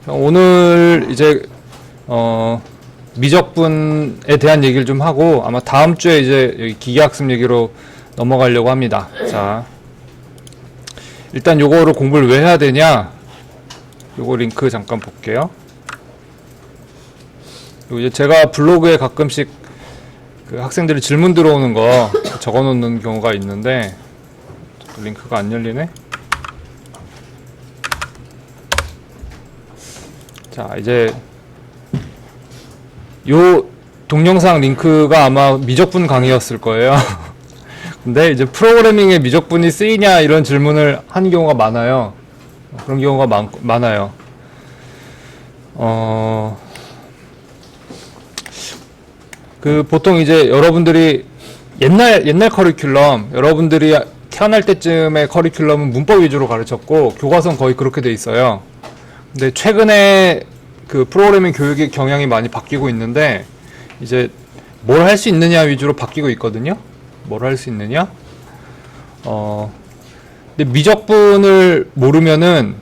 오늘 이제 미적분에 대한 얘기를 좀 하고 아마 다음 주에 이제 여기 기계학습 얘기로 넘어가려고 합니다. 자, 일단 요거를 공부를 왜 해야 되냐? 요거 링크 잠깐 볼게요. 이제 제가 블로그에 가끔씩 그 학생들이 질문 들어오는 거 적어 놓는 경우가 있는데 링크가 안 열리네. 자, 이제 요 동영상 링크가 아마 미적분 강의였을 거예요. 근데 이제 프로그래밍에 미적분이 쓰이냐 이런 질문을 하는 경우가 많아요. 그런 경우가 많아요. 그 보통 이제 여러분들이 옛날 커리큘럼, 여러분들이 태어날 때쯤의 커리큘럼은 문법 위주로 가르쳤고 교과서는 거의 그렇게 돼 있어요. 근데 최근에 그 프로그래밍 교육의 경향이 많이 바뀌고 있는데 이제 뭘 할 수 있느냐 위주로 바뀌고 있거든요. 뭘 할 수 있느냐? 근데 미적분을 모르면은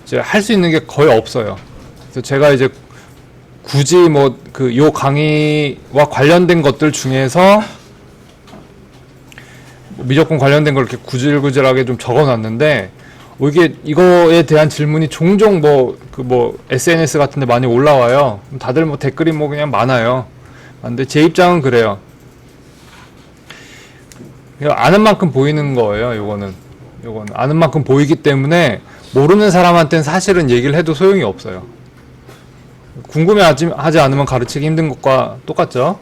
이제 할 수 있는 게 거의 없어요. 그래서 제가 이제 굳이 뭐 요 강의와 관련된 것들 중에서 미적분 관련된 걸 이렇게 구질구질하게 좀 적어놨는데 이거에 대한 질문이 종종 SNS 같은 데 많이 올라와요. 다들 뭐 댓글이 뭐 그냥 많아요. 근데 제 입장은 그래요. 아는 만큼 보이는 거예요, 요거는 아는 만큼 보이기 때문에 모르는 사람한테는 사실은 얘기를 해도 소용이 없어요. 궁금해하지 않으면 가르치기 힘든 것과 똑같죠.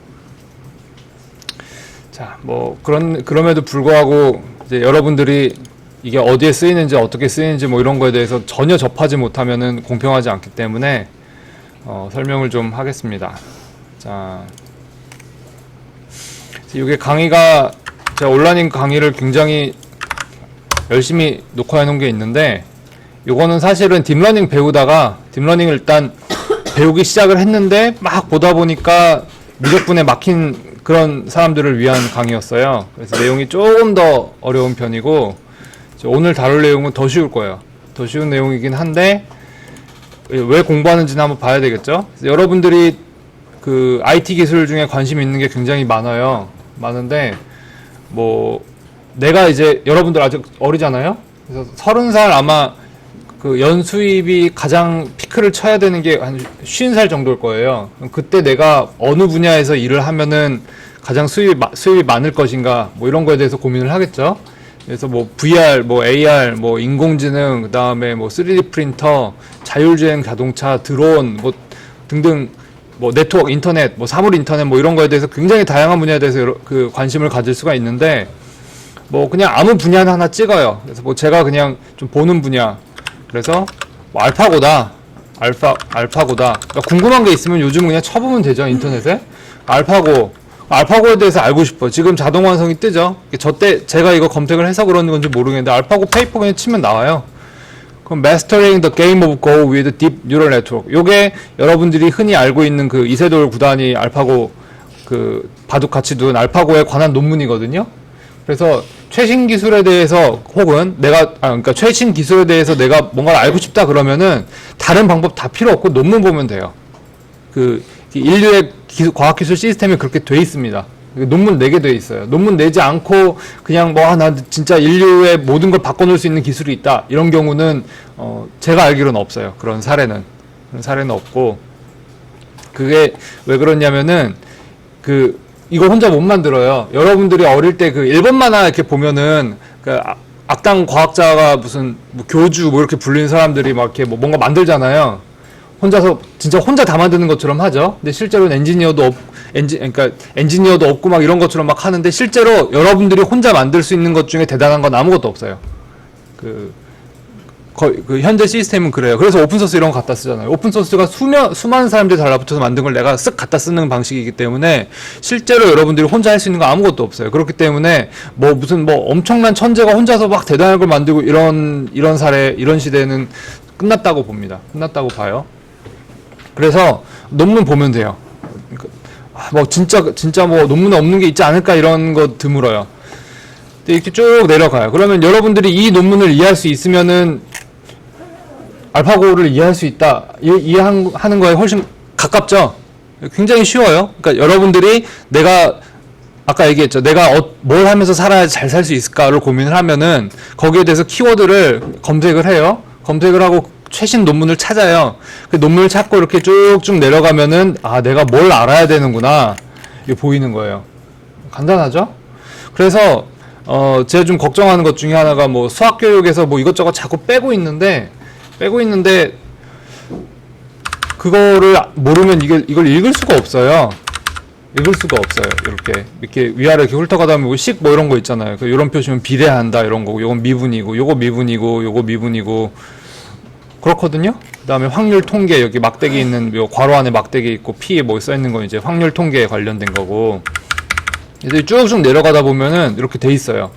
자, 뭐 그럼에도 불구하고 이제 여러분들이 이게 어디에 쓰이는지 어떻게 쓰이는지 뭐 이런 거에 대해서 전혀 접하지 못하면은 공평하지 않기 때문에 설명을 좀 하겠습니다. 자, 이게 강의가 제가 온라인 강의를 굉장히 열심히 녹화해 놓은 게 있는데 요거는 사실은 딥러닝 배우다가 딥러닝을 일단 배우기 시작을 했는데 막 보다 보니까 미적분에 막힌 그런 사람들을 위한 강의였어요. 그래서 내용이 조금 더 어려운 편이고 오늘 다룰 내용은 더 쉬울 거예요. 더 쉬운 내용이긴 한데 왜 공부하는지는 한번 봐야 되겠죠. 여러분들이 그 IT 기술 중에 관심 있는 게 굉장히 많은데 뭐 내가 이제 여러분들 아직 어리잖아요. 그래서 30살 아마 그 연수입이 가장 피크를 쳐야 되는 게 한 50살 정도일 거예요. 그때 내가 어느 분야에서 일을 하면은 가장 수입이 많을 것인가 뭐 이런 거에 대해서 고민을 하겠죠. 그래서 뭐 VR, 뭐 AR, 뭐 인공지능, 그 다음에 뭐 3D 프린터, 자율주행 자동차, 드론, 뭐 등등, 뭐 네트워크, 인터넷, 뭐 사물 인터넷, 뭐 이런 거에 대해서 굉장히 다양한 분야에 대해서 그 관심을 가질 수가 있는데 뭐 그냥 아무 분야는 하나 찍어요. 그래서 뭐 제가 그냥 좀 보는 분야. 그래서 뭐 알파고다. 그러니까 궁금한 게 있으면 요즘 그냥 쳐보면 되죠, 인터넷에. 알파고에 대해서 알고 싶어. 지금 자동 완성이 뜨죠. 저때 제가 이거 검색을 해서 그런 건지 모르겠는데 알파고 페이퍼 그냥 치면 나와요. 그럼 Mastering the Game of Go with Deep Neural Network. 요게 여러분들이 흔히 알고 있는 그 이세돌 구단이 알파고 그 바둑 같이 둔 알파고에 관한 논문이거든요. 그래서 최신 기술에 대해서 혹은 그러니까 최신 기술에 대해서 내가 뭔가를 알고 싶다 그러면은 다른 방법 다 필요 없고 논문 보면 돼요. 그 인류의 과학기술 시스템이 그렇게 돼 있습니다. 논문 내게 돼 있어요. 논문 내지 않고 그냥 나 진짜 인류의 모든 걸 바꿔놓을 수 있는 기술이 있다. 이런 경우는 제가 알기로는 없어요. 그런 사례는 없고 그게 왜 그러냐면은 이거 혼자 못 만들어요. 여러분들이 어릴 때 그 일본 만화 이렇게 보면은 그 악당 과학자가 무슨 뭐 교주 뭐 이렇게 불리는 사람들이 막 이렇게 뭐 뭔가 만들잖아요. 혼자서 진짜 혼자 다 만드는 것처럼 하죠. 근데 실제로는 그러니까 엔지니어도 없고 막 이런 것처럼 막 하는데 실제로 여러분들이 혼자 만들 수 있는 것 중에 대단한 건 아무것도 없어요. 그 현재 시스템은 그래요. 그래서 오픈소스 이런 거 갖다 쓰잖아요. 오픈소스가 수많은 사람들이 달라붙어서 만든 걸 내가 쓱 갖다 쓰는 방식이기 때문에 실제로 여러분들이 혼자 할 수 있는 거 아무것도 없어요. 그렇기 때문에 무슨 엄청난 천재가 혼자서 막 대단한 걸 만들고 이런 시대는 끝났다고 봅니다. 끝났다고 봐요. 그래서 논문 보면 돼요. 진짜 뭐 논문에 없는 게 있지 않을까 이런 거 드물어요. 이렇게 쭉 내려가요. 그러면 여러분들이 이 논문을 이해할 수 있으면은 알파고를 이해할 수 있다. 이해하는 거에 훨씬 가깝죠? 굉장히 쉬워요. 그러니까 여러분들이 내가 아까 얘기했죠. 내가 뭘 하면서 살아야 잘 살 수 있을까를 고민을 하면은 거기에 대해서 키워드를 검색을 해요. 검색을 하고 최신 논문을 찾아요. 그 논문을 찾고 이렇게 쭉쭉 내려가면은 아, 내가 뭘 알아야 되는구나. 이게 보이는 거예요. 간단하죠? 그래서 제가 좀 걱정하는 것 중에 하나가 뭐 수학 교육에서 뭐 이것저것 자꾸 빼고 있는데 그거를 모르면 이걸 읽을 수가 없어요. 읽을 수가 없어요. 이렇게 위아래 이렇게 훑어가다 보면 뭐 이런 거 있잖아요. 이런 표시면 비례한다 이런 거고, 요건 미분이고, 요거 미분이고, 요거 미분이고 그렇거든요. 그다음에 확률 통계 여기 막대기 있는 요 괄호 안에 막대기 있고 P 뭐 써 있는 거 이제 확률 통계에 관련된 거고. 그래서 쭉쭉 내려가다 보면은 이렇게 돼 있어요.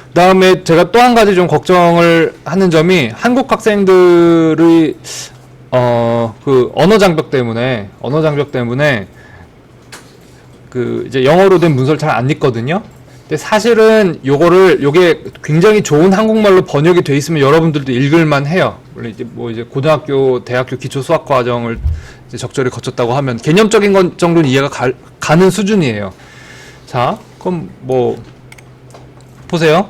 그다음에 제가 또 한 가지 좀 걱정을 하는 점이 한국 학생들의 그 언어 장벽 때문에 그 이제 영어로 된 문서를 잘 안 읽거든요. 근데 사실은 요게 굉장히 좋은 한국말로 번역이 돼 있으면 여러분들도 읽을만 해요. 원래 이제 고등학교, 대학교 기초 수학 과정을 이제 적절히 거쳤다고 하면 개념적인 건 정도는 이해가 가는 수준이에요. 자, 그럼 뭐 보세요.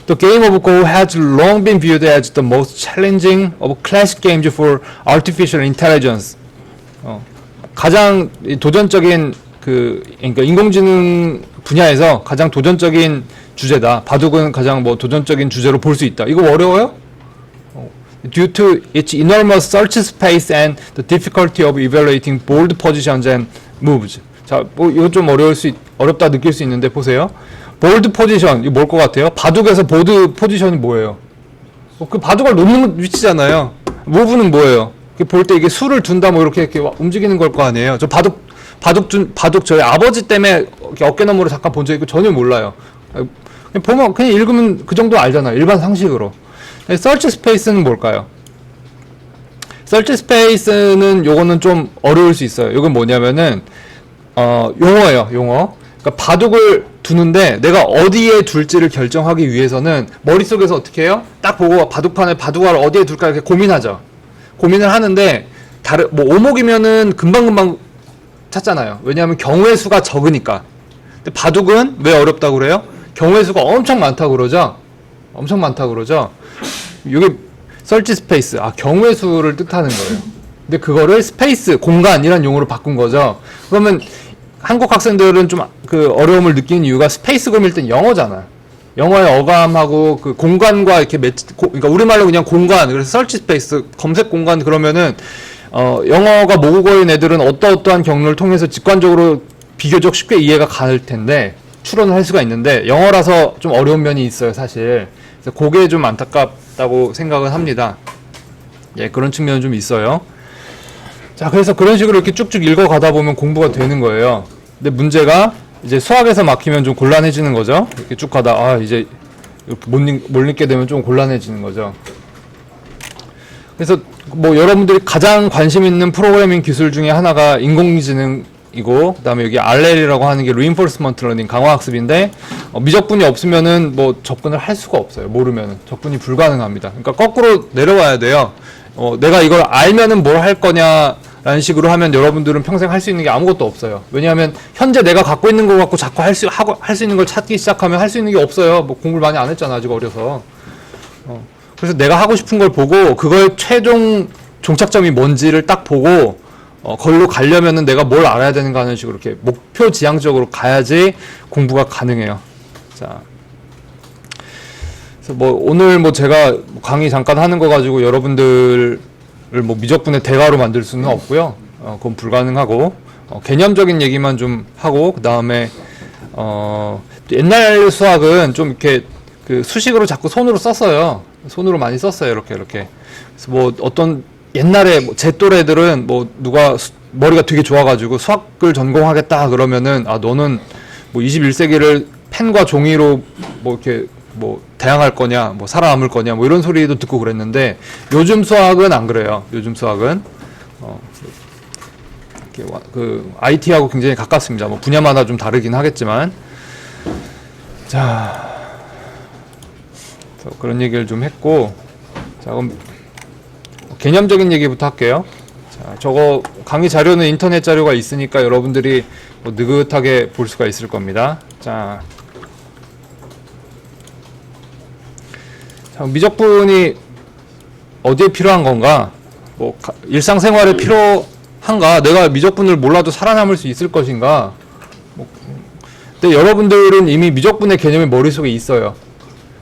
The game of Go has long been viewed as the most challenging of classic games for artificial intelligence. 가장 도전적인 그러니까 인공지능 분야에서 가장 도전적인 주제다. 바둑은 가장 뭐 도전적인 주제로 볼 수 있다. 이거 어려워요? Due to its enormous search space and the difficulty of evaluating board positions and moves. 자, 뭐 이거 좀 어렵다 느낄 수 있는데 보세요. 보드 포지션 이거 뭘 것 같아요? 바둑에서 보드 포지션이 뭐예요? 그 바둑을 놓는 위치잖아요. 무브는 뭐예요? 볼 때 이게 수를 둔다 뭐 이렇게 움직이는 걸 거 아니에요? 저 바둑 저희 아버지 때문에 어깨너머로 잠깐 본 적 있고 전혀 몰라요. 그냥 읽으면 그 정도 알잖아요. 일반 상식으로. 서치 스페이스는 뭘까요? 서치 스페이스는 요거는 좀 어려울 수 있어요. 요건 뭐냐면은 용어예요. 용어. 그러니까 바둑을 두는데 내가 어디에 둘지를 결정하기 위해서는 머릿속에서 어떻게 해요? 딱 보고 바둑판에 바둑알을 어디에 둘까 이렇게 고민하죠. 고민을 하는데 뭐 오목이면은 금방금방 찾잖아요. 왜냐하면 경우의 수가 적으니까. 근데 바둑은 왜 어렵다고 그래요? 경우의 수가 엄청 많다고 그러죠. 엄청 많다고 그러죠. 이게 설치 스페이스, 경우의 수를 뜻하는 거예요. 근데 그거를 스페이스, 공간이란 용어로 바꾼 거죠. 그러면 한국 학생들은 좀 그 어려움을 느끼는 이유가 스페이스 그러면 일단 영어잖아. 영어의 어감하고 그 공간과 이렇게 그러니까 우리말로 그냥 공간, 그래서 설치 스페이스, 검색 공간 그러면은 영어가 모국어인 애들은 어떠한 경로를 통해서 직관적으로 비교적 쉽게 이해가 갈 텐데 추론을 할 수가 있는데 영어라서 좀 어려운 면이 있어요, 사실. 그래서 그게 좀 안타깝다고 생각을 합니다. 예, 그런 측면은 좀 있어요. 자, 그래서 그런 식으로 이렇게 쭉쭉 읽어가다 보면 공부가 되는 거예요. 근데 문제가 이제 수학에서 막히면 좀 곤란해지는 거죠. 이렇게 쭉 가다 이제 이렇게 못 읽게 되면 좀 곤란해지는 거죠. 그래서 뭐 여러분들이 가장 관심 있는 프로그래밍 기술 중에 하나가 인공지능이고, 그다음에 여기 RL이라고 하는 게 Reinforcement Learning 강화학습인데 미적분이 없으면은 뭐 접근을 할 수가 없어요. 모르면은 접근이 불가능합니다. 그러니까 거꾸로 내려와야 돼요. 내가 이걸 알면은 뭘 할 거냐라는 식으로 하면 여러분들은 평생 할 수 있는 게 아무것도 없어요. 왜냐하면 현재 내가 갖고 있는 거 갖고 자꾸 할 수 있는 걸 찾기 시작하면 할 수 있는 게 없어요. 뭐 공부를 많이 안 했잖아, 아직 어려서. 그래서 내가 하고 싶은 걸 보고 그걸 최종 종착점이 뭔지를 딱 보고 거기로 가려면은 내가 뭘 알아야 되는가 하는 식으로 이렇게 목표 지향적으로 가야지 공부가 가능해요. 자, 그래서 뭐 오늘 뭐 제가 강의 잠깐 하는 거 가지고 여러분들을 뭐 미적분의 대가로 만들 수는 없고요. 그건 불가능하고 개념적인 얘기만 좀 하고 그 다음에 옛날 수학은 좀 이렇게 그 수식으로 자꾸 손으로 썼어요. 손으로 많이 썼어요. 이렇게. 그래서 뭐 어떤 옛날에 제 또래들은 뭐 누가 머리가 되게 좋아가지고 수학을 전공하겠다 그러면은 너는 뭐 21세기를 펜과 종이로 뭐 이렇게 뭐 대항할 거냐, 뭐 살아남을 거냐, 뭐 이런 소리도 듣고 그랬는데 요즘 수학은 안 그래요. 요즘 수학은 그 IT하고 굉장히 가깝습니다. 뭐 분야마다 좀 다르긴 하겠지만 자. 그런 얘기를 좀 했고, 자, 그럼 개념적인 얘기부터 할게요. 자, 저거 강의 자료는 인터넷 자료가 있으니까 여러분들이 뭐 느긋하게 볼 수가 있을 겁니다. 자, 미적분이 어디에 필요한 건가? 뭐 일상생활에 필요한가? 내가 미적분을 몰라도 살아남을 수 있을 것인가? 근데 여러분들은 이미 미적분의 개념이 머릿속에 있어요.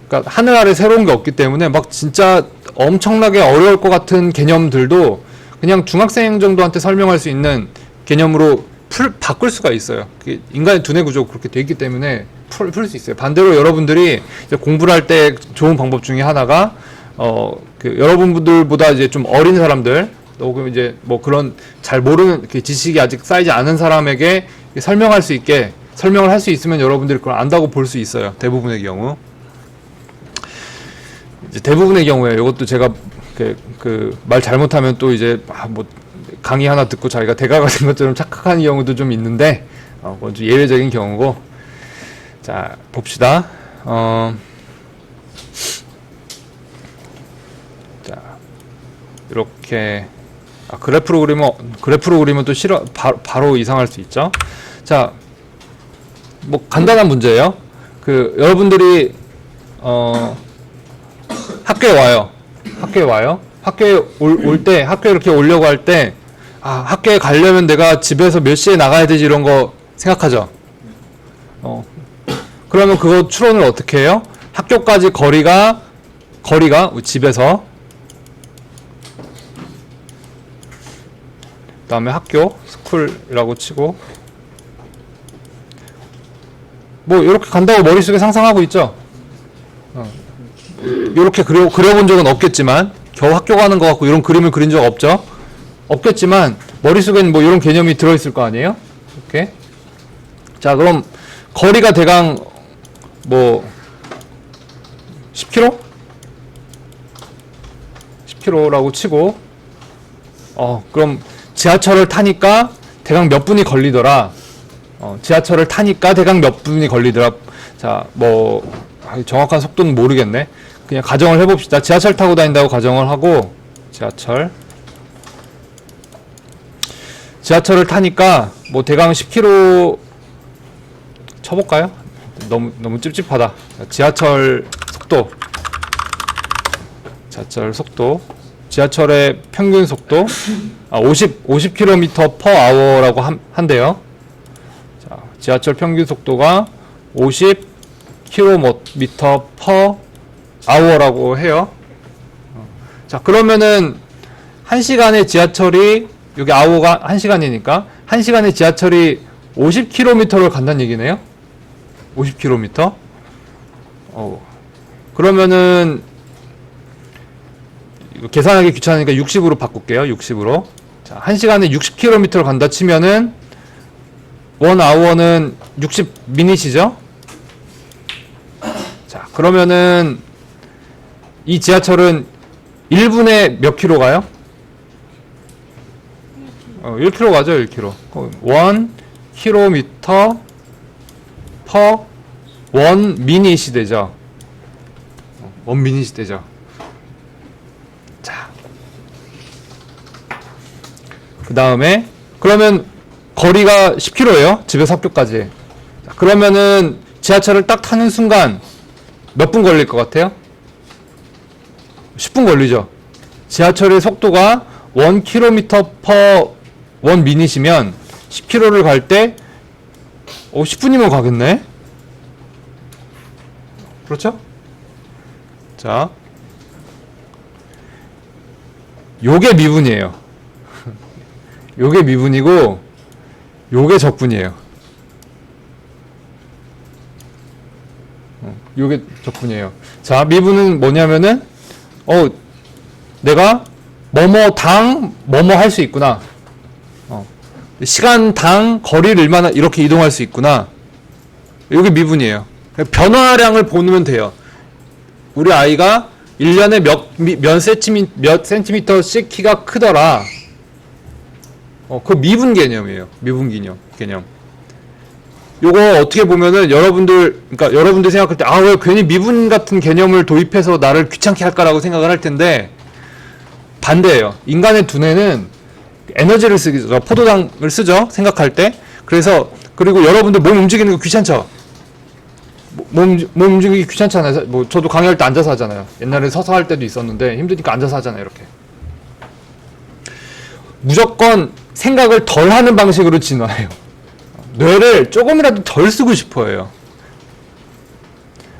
그러니까 하늘 아래 새로운 게 없기 때문에 막 진짜 엄청나게 어려울 것 같은 개념들도 그냥 중학생 정도한테 설명할 수 있는 개념으로 바꿀 수가 있어요. 인간의 두뇌 구조가 그렇게 돼 있기 때문에 풀 수 있어요. 반대로 여러분들이 이제 공부를 할 때 좋은 방법 중에 하나가 여러분들보다 이제 좀 어린 사람들, 혹은 이제 뭐 그런 잘 모르는 지식이 아직 쌓이지 않은 사람에게 설명할 수 있게 설명을 할 수 있으면 여러분들이 그걸 안다고 볼 수 있어요. 대부분의 경우. 이제 대부분의 경우에 이것도 제가 말 잘못하면 또 이제 뭐 강의 하나 듣고 자기가 대가가 된 것처럼 착각하는 경우도 좀 있는데 그건 좀 예외적인 경우고. 자, 봅시다. 자, 이렇게 그래프로 그리면 또 바로 이상할 수 있죠. 자, 뭐 간단한 문제예요. 여러분들이 학교에 와요. 학교에 올 때, 학교에 이렇게 오려고 할 때, 학교에 가려면 내가 집에서 몇 시에 나가야 되지 이런 거 생각하죠. 그러면 그거 추론을 어떻게 해요? 학교까지 거리가 집에서, 그 다음에 학교, 스쿨이라고 치고, 뭐 이렇게 간다고 머릿속에 상상하고 있죠. 이렇게 그려본 적은 없겠지만, 겨우 학교 가는 거 같고 이런 그림을 그린 적 없겠지만 머릿속에는 뭐 이런 개념이 들어있을 거 아니에요? 이렇게. 자, 그럼 거리가 대강 뭐 10km? 10km라고 치고, 그럼 지하철을 타니까 대강 몇 분이 걸리더라. 지하철을 타니까 대강 몇 분이 걸리더라. 자, 뭐 정확한 속도는 모르겠네. 그냥 가정을 해봅시다. 지하철 타고 다닌다고 가정을 하고, 지하철을 타니까 뭐 대강 10km 쳐볼까요? 너무 찝찝하다. 지하철 속도, 지하철의 평균 속도 50km/h라고 한대요. 자, 지하철 평균 속도가 50km/h라고 해요. 자, 그러면은 1시간의 지하철이, 여기 hour가 1시간이니까 1시간의 지하철이 50km를 간다는 얘기네요. 50km. 그러면은 이거 계산하기 귀찮으니까 60으로 바꿀게요. 60으로. 자, 1시간에 60km를 간다 치면은 1hour는 60미닛이죠. 자, 그러면은 이 지하철은 1분에 몇 킬로 가요? 1km 가죠. 1km. 1km per 1미닛이 되죠. 1미닛이 되죠. 자, 그 다음에 그러면 거리가 10km예요. 집에서 학교까지. 자, 그러면은 지하철을 딱 타는 순간 몇 분 걸릴 것 같아요? 10분 걸리죠. 지하철의 속도가 1km per 1미닛이면 10km를 갈 때 10분이면 가겠네? 그렇죠? 자, 요게 미분이에요. 요게 미분이고 요게 적분이에요. 요게 적분이에요. 자, 미분은 뭐냐면은 내가 뭐뭐당 뭐뭐 할 수 있구나. 시간당 거리를 얼마나 이렇게 이동할 수 있구나. 이게 미분이에요. 변화량을 보면 돼요. 우리 아이가 1년에 몇 센티미터씩 키가 크더라. 그 미분 개념이에요. 미분 개념. 요거 어떻게 보면은 그러니까 여러분들 생각할 때, 왜 괜히 미분 같은 개념을 도입해서 나를 귀찮게 할까라고 생각을 할 텐데, 반대예요. 인간의 두뇌는 에너지를 쓰죠. 포도당을 쓰죠. 생각할 때. 그래서 그리고 여러분들 몸 움직이는 거 귀찮죠? 몸 움직이기 귀찮잖아요. 뭐 저도 강의할 때 앉아서 하잖아요. 옛날에 서서 할 때도 있었는데 힘드니까 앉아서 하잖아요. 이렇게. 무조건 생각을 덜 하는 방식으로 진화해요. 뇌를 조금이라도 덜 쓰고 싶어 해요.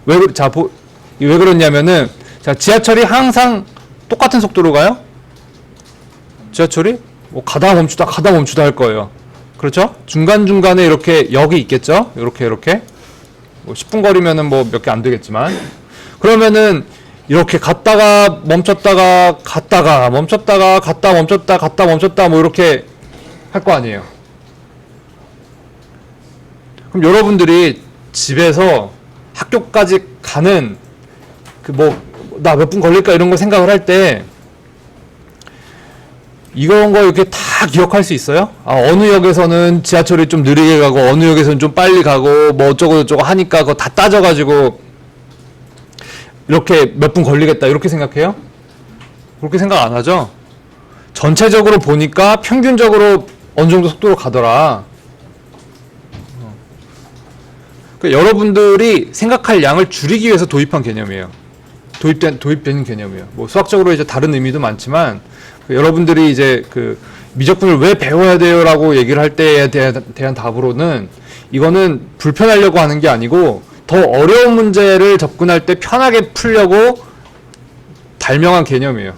왜 그러냐면은, 자, 지하철이 항상 똑같은 속도로 가요? 지하철이? 뭐, 가다 멈추다 할 거예요. 그렇죠? 중간중간에 이렇게 역이 있겠죠? 이렇게. 뭐 10분 거리면은 뭐 몇 개 안 되겠지만. 그러면은, 이렇게 갔다가 멈췄다가 갔다가 멈췄다가 갔다 멈췄다 뭐 이렇게 할 거 아니에요. 그럼 여러분들이 집에서 학교까지 가는 그 뭐 나 몇 분 걸릴까 이런 거 생각을 할 때 이런 거 이렇게 다 기억할 수 있어요? 아, 어느 역에서는 지하철이 좀 느리게 가고 어느 역에서는 좀 빨리 가고 뭐 어쩌고 저쩌고 하니까 그거 다 따져가지고 이렇게 몇 분 걸리겠다 이렇게 생각해요? 그렇게 생각 안 하죠? 전체적으로 보니까 평균적으로 어느 정도 속도로 가더라. 그러니까 여러분들이 생각할 양을 줄이기 위해서 도입한 개념이에요. 도입된 개념이에요. 뭐 수학적으로 이제 다른 의미도 많지만 여러분들이 이제 그 미적분을 왜 배워야 돼요라고 얘기를 할 때에 대한 답으로는 이거는 불편하려고 하는 게 아니고 더 어려운 문제를 접근할 때 편하게 풀려고 발명한 개념이에요.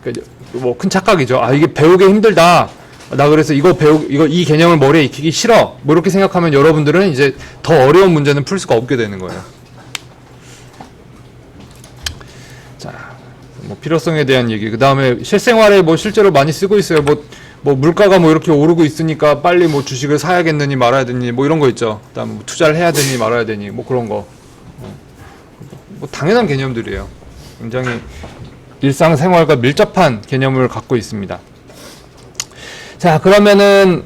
그러니까 뭐 큰 착각이죠. 아, 이게 배우기 힘들다. 나 그래서 이 개념을 머리에 익히기 싫어. 뭐 이렇게 생각하면 여러분들은 이제 더 어려운 문제는 풀 수가 없게 되는 거예요. 자, 뭐 필요성에 대한 얘기. 그 다음에 실생활에 뭐 실제로 많이 쓰고 있어요. 뭐 물가가 뭐 이렇게 오르고 있으니까 빨리 뭐 주식을 사야겠느니 말아야 되니 뭐 이런 거 있죠. 그 다음에 뭐 투자를 해야 되니 말아야 되니 뭐 그런 거. 뭐 당연한 개념들이에요. 굉장히 일상생활과 밀접한 개념을 갖고 있습니다. 자, 그러면은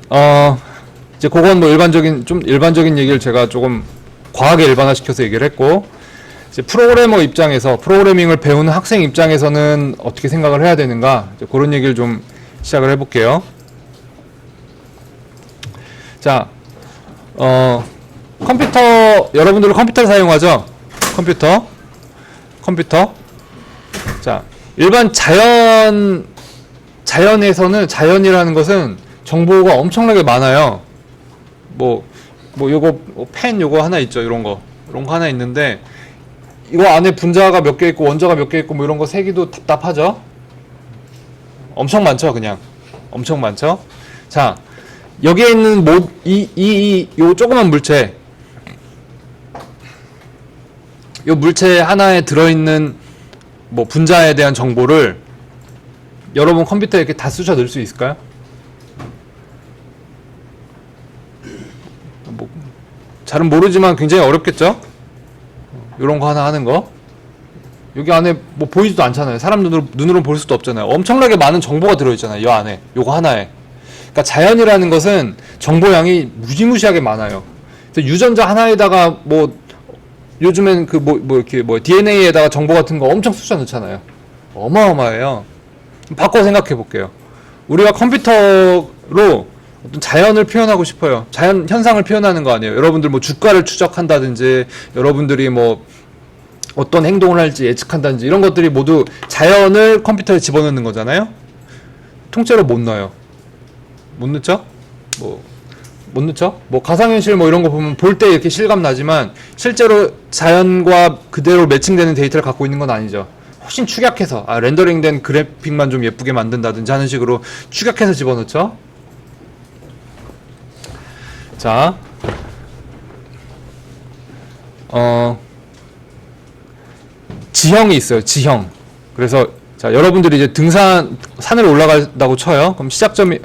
이제 그건 뭐 일반적인 얘기를 제가 조금 과하게 일반화시켜서 얘기를 했고, 이제 프로그래머 입장에서 프로그래밍을 배우는 학생 입장에서는 어떻게 생각을 해야 되는가, 이제 그런 얘기를 좀 시작을 해볼게요. 자, 컴퓨터, 여러분들은 컴퓨터를 사용하죠? 컴퓨터. 자, 일반 자연이라는 것은 정보가 엄청나게 많아요. 요거, 펜 요거 하나 있죠. 이런 거 하나 있는데, 이거 안에 분자가 몇 개 있고, 원자가 몇 개 있고, 뭐 이런 거 세기도 답답하죠? 엄청 많죠, 그냥. 엄청 많죠? 자, 여기에 있는 요 조그만 물체, 요 물체 하나에 들어있는 뭐 분자에 대한 정보를 여러분 컴퓨터에 이렇게 다 쑤셔 넣을 수 있을까요? 뭐 잘은 모르지만 굉장히 어렵겠죠? 이런 거 하나 하는 거. 여기 안에 뭐 보이지도 않잖아요. 사람 눈으로 볼 수도 없잖아요. 엄청나게 많은 정보가 들어있잖아요. 이 안에. 요거 하나에. 그러니까 자연이라는 것은 정보량이 무지무지하게 많아요. 그래서 유전자 하나에다가 뭐 요즘엔 DNA에다가 정보 같은 거 엄청 쑤셔 넣잖아요. 어마어마해요. 바꿔 생각해 볼게요. 우리가 컴퓨터로 어떤 자연을 표현하고 싶어요. 자연 현상을 표현하는 거 아니에요. 여러분들 뭐 주가를 추적한다든지, 여러분들이 뭐 어떤 행동을 할지 예측한다든지, 이런 것들이 모두 자연을 컴퓨터에 집어넣는 거잖아요. 통째로 못 넣어요. 못 넣죠? 못 넣죠? 뭐 가상현실 뭐 이런 거 보면 볼 때 이렇게 실감 나지만 실제로 자연과 그대로 매칭되는 데이터를 갖고 있는 건 아니죠. 훨씬 축약해서, 렌더링된 그래픽만 좀 예쁘게 만든다든지 하는 식으로 축약해서 집어넣죠. 자, 지형이 있어요. 지형. 그래서 자, 여러분들이 이제 산을 올라간다고 쳐요. 그럼 시작점이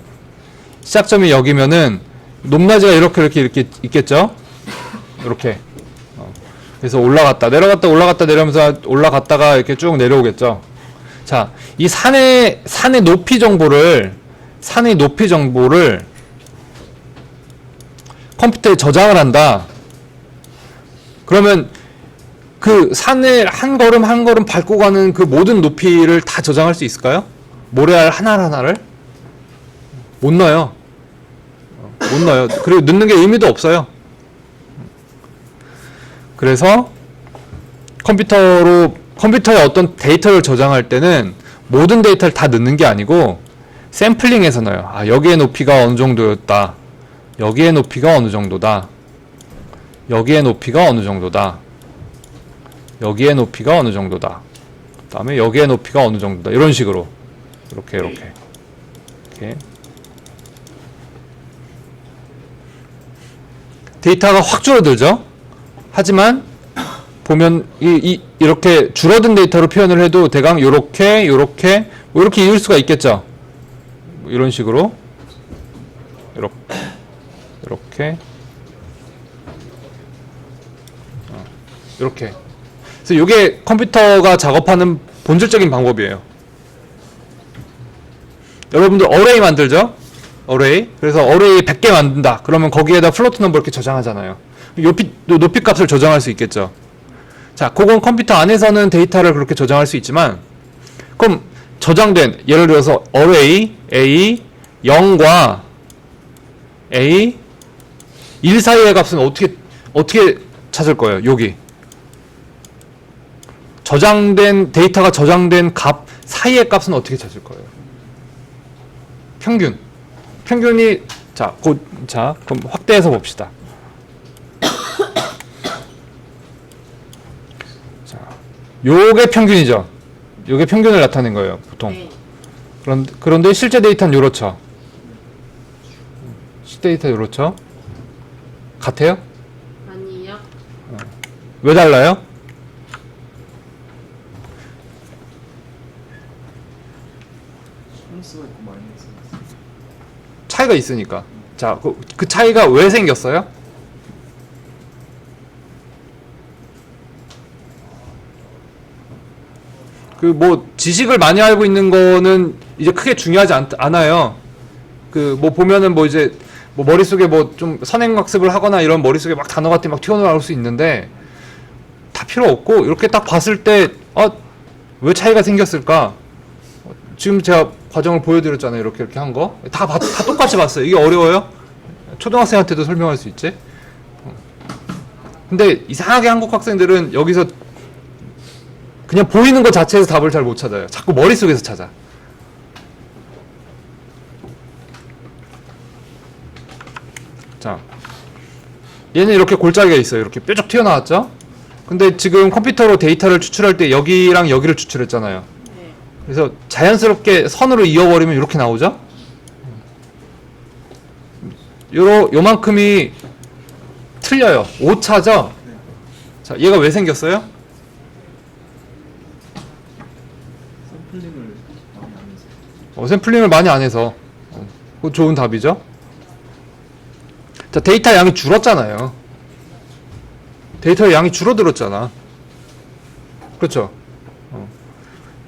여기면은 높낮이가 이렇게 있겠죠? 이렇게. 그래서 올라갔다 내려오면서 올라갔다가 이렇게 쭉 내려오겠죠. 자, 이 산의 높이 정보를 컴퓨터에 저장을 한다. 그러면 그 산을 한 걸음 한 걸음 밟고 가는 그 모든 높이를 다 저장할 수 있을까요? 모래알 하나하나를? 못 넣어요. 못 넣어요. 그리고 넣는 게 의미도 없어요. 그래서 컴퓨터에 어떤 데이터를 저장할 때는 모든 데이터를 다 넣는 게 아니고 샘플링해서 넣어요. 아, 여기의 높이가 어느 정도였다. 여기의 높이가 어느 정도다. 여기의 높이가 어느 정도다. 여기의 높이가 어느 정도다. 그 다음에 여기의 높이가 어느 정도다. 이런 식으로. 이렇게. 데이터가 확 줄어들죠? 하지만 보면 이렇게 줄어든 데이터로 표현을 해도 대강 요렇게 뭐 이렇게 이을 수가 있겠죠? 뭐 이런 식으로 이렇게 이렇게. 그래서 이게 컴퓨터가 작업하는 본질적인 방법이에요. 여러분들 어레이 만들죠? 어레이. 그래서 어레이 100개 만든다. 그러면 거기에다 플로트 넘버 이렇게 저장하잖아요. 높이 값을 저장할 수 있겠죠. 자, 그건 컴퓨터 안에서는 데이터를 그렇게 저장할 수 있지만, 그럼 저장된, 예를 들어서 어레이 A 0과 A 1 사이의 값은 어떻게 찾을 거예요? 여기. 데이터가 저장된 값 사이의 값은 어떻게 찾을 거예요? 평균이, 그럼 확대해서 봅시다. 자, 요게 평균이죠. 요게 평균을 나타낸 거예요, 보통. 네. 그런데 실제 데이터는 요렇죠. 실제 데이터 요렇죠. 같아요? 아니요. 왜 달라요? 차이가 있으니까. 자, 그 차이가 왜 생겼어요? 그 뭐 지식을 많이 알고 있는 거는 이제 크게 중요하지 않아요. 그 뭐 보면은 뭐 이제 뭐 머릿속에 뭐 좀 선행학습을 하거나 이런 머릿속에 막 단어 같은 막 튀어나올 수 있는데 다 필요 없고 이렇게 딱 봤을 때 왜 차이가 생겼을까? 지금 제가 과정을 보여드렸잖아요. 이렇게 한 거. 다 똑같이 봤어요. 이게 어려워요? 초등학생한테도 설명할 수 있지? 근데 이상하게 한국 학생들은 여기서 그냥 보이는 것 자체에서 답을 잘 못 찾아요. 자꾸 머릿속에서 찾아. 자, 얘는 이렇게 골짜기가 있어요. 이렇게 뾰족 튀어나왔죠? 근데 지금 컴퓨터로 데이터를 추출할 때 여기랑 여기를 추출했잖아요. 그래서 자연스럽게 선으로 이어버리면 이렇게 나오죠? 요만큼이 틀려요. 오차죠? 자, 얘가 왜 생겼어요? 샘플링을 많이 안 해서. 그거 좋은 답이죠? 자, 데이터 양이 줄었잖아요. 데이터의 양이 줄어들었잖아. 그렇죠?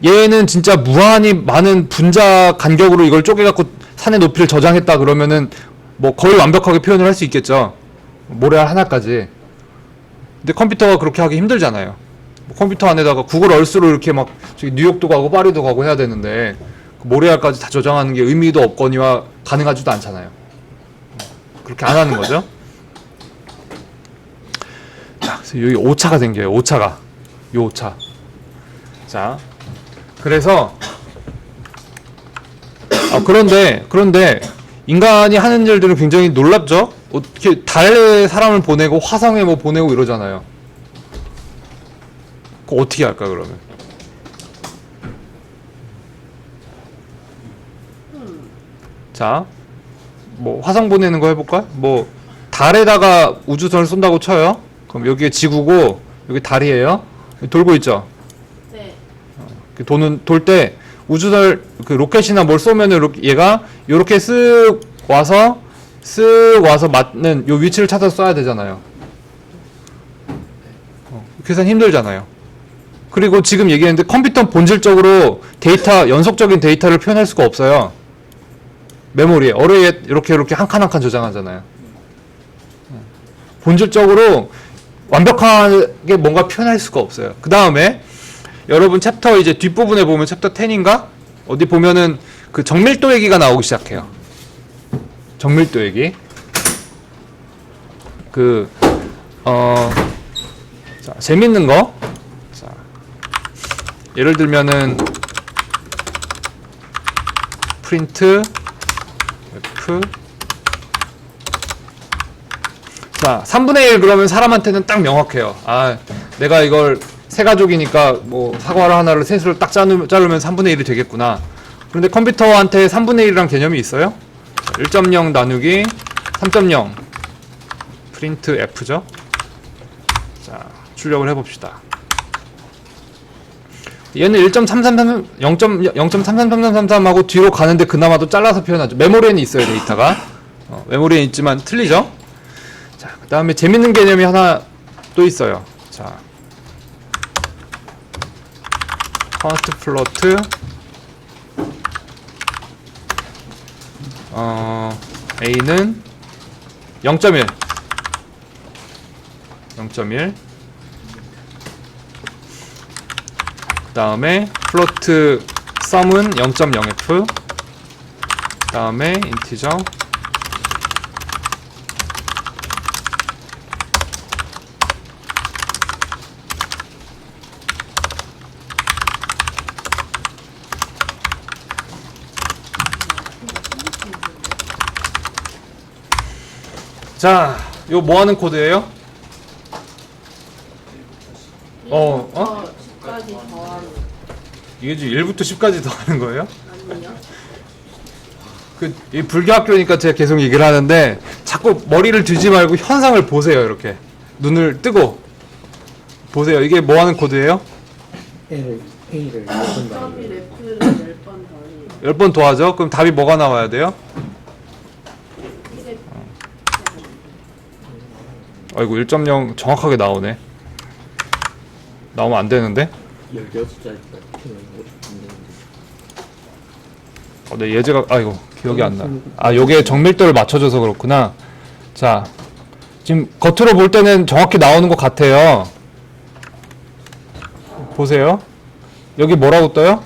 얘는 진짜 무한히 많은 분자 간격으로 이걸 쪼개갖고 산의 높이를 저장했다 그러면은 뭐 거의 완벽하게 표현을 할 수 있겠죠. 모래알 하나까지. 근데 컴퓨터가 그렇게 하기 힘들잖아요. 컴퓨터 안에다가 구글 얼스로 이렇게 막 저기 뉴욕도 가고 파리도 가고 해야 되는데 그 모래알까지 다 저장하는 게 의미도 없거니와 가능하지도 않잖아요. 그렇게 안 하는 거죠. 자, 그래서 여기 오차가 생겨요. 오차가. 요 오차. 자, 그래서 그런데 인간이 하는 일들은 굉장히 놀랍죠? 어떻게 달에 사람을 보내고 화성에 뭐 보내고 이러잖아요. 그거 어떻게 할까 그러면? 자, 뭐 화성 보내는 거 해볼까? 뭐 달에다가 우주선을 쏜다고 쳐요. 그럼 여기가 지구고 여기 달이에요. 돌고 있죠. 돌 때 우주선 그 로켓이나 뭘 쏘면은 얘가 요렇게 쓱 와서 맞는 요 위치를 찾아서 쏴야 되잖아요. 계산 힘들잖아요. 그리고 지금 얘기했는데 컴퓨터는 본질적으로 연속적인 데이터를 표현할 수가 없어요. 메모리에 어레이에 이렇게 한 칸 한 칸 저장하잖아요. 본질적으로 완벽하게 뭔가 표현할 수가 없어요. 그 다음에 여러분 챕터 이제 뒷부분에 보면 챕터 10인가? 어디 보면은 그 정밀도 얘기가 나오기 시작해요. 정밀도 얘기. 자, 재밌는 거. 자, 예를 들면은 프린트 F 자, 3분의 1 그러면 사람한테는 딱 명확해요. 아, 내가 이걸 세 가족이니까 뭐 사과를 하나를 셋을 딱 자르면 3분의 1이 되겠구나. 그런데 컴퓨터한테 3분의 1이란 개념이 있어요? 1.0 나누기 3.0 프린트 F죠. 자, 출력을 해봅시다. 얘는 0.3333하고 뒤로 가는데 그나마도 잘라서 표현하죠. 메모리에는 있어요, 데이터가. 메모리에 있지만 틀리죠? 자, 그 다음에 재밌는 개념이 하나 또 있어요. 자, 컨스트 플로트 A는 0.1 그 다음에 플로트 sum은 0.0f 그 다음에 인티저 자, 요 뭐 하는 코드예요? 10까지 더하는. 이게 지금 1부터 10까지 더 하는 거예요? 아니요. 이 불교학교니까 제가 계속 얘기를 하는데 자꾸 머리를 들지 말고 현상을 보세요. 이렇게 눈을 뜨고 보세요. 이게 뭐 하는 코드예요? A를 10번 1.1F를 10번 더해요. 10번 더하죠? 그럼 답이 뭐가 나와야 돼요? 아이고 1.0 정확하게 나오네. 나오면 안 되는데? 16자리까지 키우는 거 네, 예제가 아이고 기억이 안 나. 아, 요게 정밀도를 맞춰줘서 그렇구나. 자, 지금 겉으로 볼 때는 정확히 나오는 것 같아요. 보세요. 여기 뭐라고 떠요?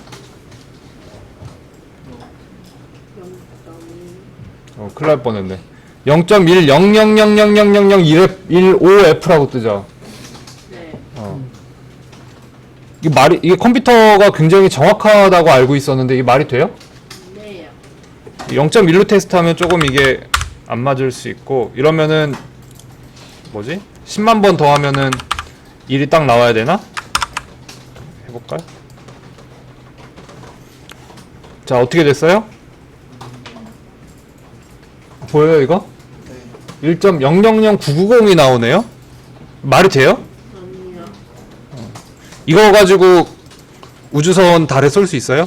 0.1. 큰일 날 뻔했네. 0.10000000015F라고 뜨죠. 네. 이게 컴퓨터가 굉장히 정확하다고 알고 있었는데 이게 말이 돼요? 네요. 0.1로 테스트하면 조금 이게 안 맞을 수 있고 이러면은 뭐지? 10만 번 더 하면은 1이 딱 나와야 되나? 해볼까요? 자, 어떻게 됐어요? 보여요 이거? 1.000990이 나오네요? 말이 돼요? 아니요. 이거 가지고 우주선 달에 쏠 수 있어요?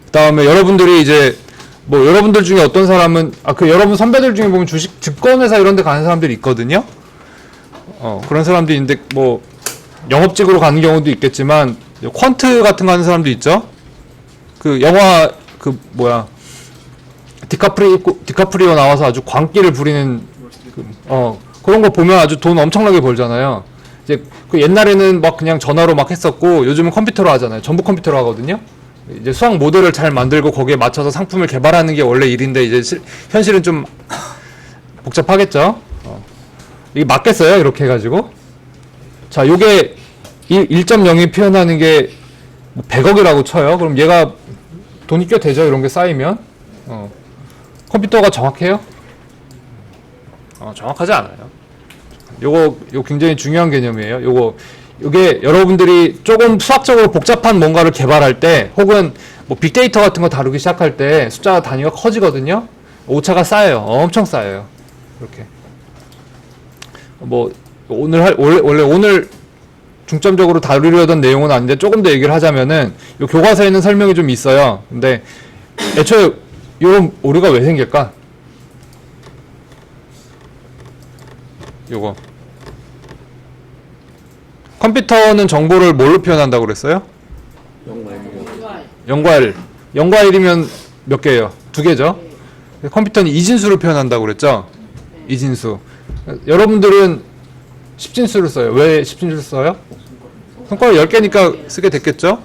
그 다음에 여러분들이 이제 뭐 여러분들 중에 어떤 사람은 여러분 선배들 중에 보면 주식 증권회사 이런 데 가는 사람들이 있거든요. 그런 사람들이 있는데 뭐 영업직으로 가는 경우도 있겠지만 퀀트 같은 거 하는 사람도 있죠. 그 영화 디카프리오 나와서 아주 광기를 부리는 그런 거 보면 아주 돈 엄청나게 벌잖아요. 이제 그 옛날에는 막 그냥 전화로 막 했었고 요즘은 컴퓨터로 하잖아요. 전부 컴퓨터로 하거든요. 이제 수학 모델을 잘 만들고 거기에 맞춰서 상품을 개발하는 게 원래 일인데 이제 현실은 좀 복잡하겠죠. 이게 맞겠어요? 이렇게 해가지고. 자, 요게 1.0이 표현하는 게 100억이라고 쳐요. 그럼 얘가 돈이 꽤 되죠? 이런 게 쌓이면. 컴퓨터가 정확해요? 정확하지 않아요. 요거 굉장히 중요한 개념이에요. 요게 여러분들이 조금 수학적으로 복잡한 뭔가를 개발할 때 혹은 뭐 빅데이터 같은 거 다루기 시작할 때 숫자 단위가 커지거든요. 오차가 쌓여요. 엄청 쌓여요. 이렇게. 뭐 원래 오늘 중점적으로 다루려던 내용은 아닌데 조금 더 얘기를 하자면은 요 교과서에는 설명이 좀 있어요. 근데 애초에 요런 오류가 왜 생길까? 요거 컴퓨터는 정보를 뭘로 표현한다고 그랬어요? 0과 1. 0과 1이면 몇 개예요? 2개죠? 컴퓨터는 이진수를 표현한다고 그랬죠? 이진수. 여러분들은 십진수를 써요. 왜 십진수를 써요? 손가락 10개니까 쓰게 됐겠죠?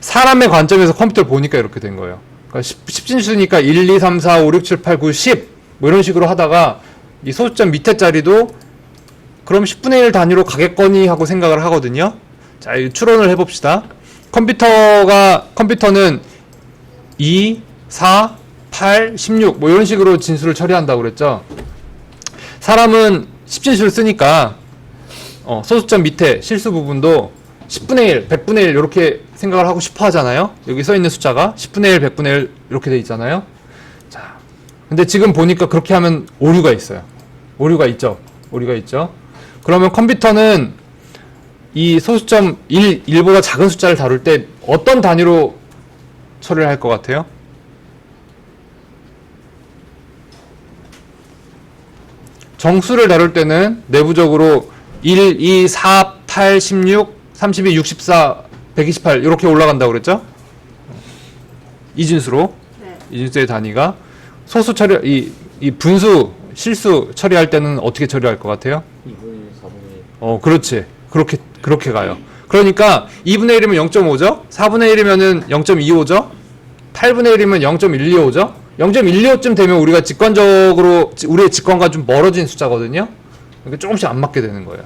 사람의 관점에서 컴퓨터를 보니까 이렇게 된 거예요. 그러니까 십진수니까 1, 2, 3, 4, 5, 6, 7, 8, 9, 10 뭐 이런 식으로 하다가 이 소수점 밑에 자리도 그럼 10분의 1 단위로 가겠거니 하고 생각을 하거든요. 자, 추론을 해봅시다. 컴퓨터는 2, 4, 8, 16 뭐 이런 식으로 진수를 처리한다고 그랬죠. 사람은 십진수를 쓰니까 소수점 밑에 실수 부분도 10분의 1, 100분의 1 이렇게 생각을 하고 싶어 하잖아요. 여기 써 있는 숫자가 10분의 1, 100분의 1 이렇게 돼 있잖아요. 자, 근데 지금 보니까 그렇게 하면 오류가 있어요. 오류가 있죠. 그러면 컴퓨터는 이 소수점 1보다 작은 숫자를 다룰 때 어떤 단위로 처리를 할 것 같아요? 정수를 다룰 때는 내부적으로 1, 2, 4, 8, 16, 32, 64, 128 이렇게 올라간다고 그랬죠? 이진수로. 네. 이진수의 단위가 소수 처리, 이 분수, 실수 처리할 때는 어떻게 처리할 것 같아요? 2분의 1, 4분의 1. 그렇지. 그렇게 가요. 그러니까 2분의 1이면 0.5죠? 4분의 1이면 0.25죠? 8분의 1이면 0.125죠? 0.125쯤 되면 우리가 직관적으로, 우리의 직관과 좀 멀어진 숫자거든요? 그러니까 조금씩 안 맞게 되는 거예요.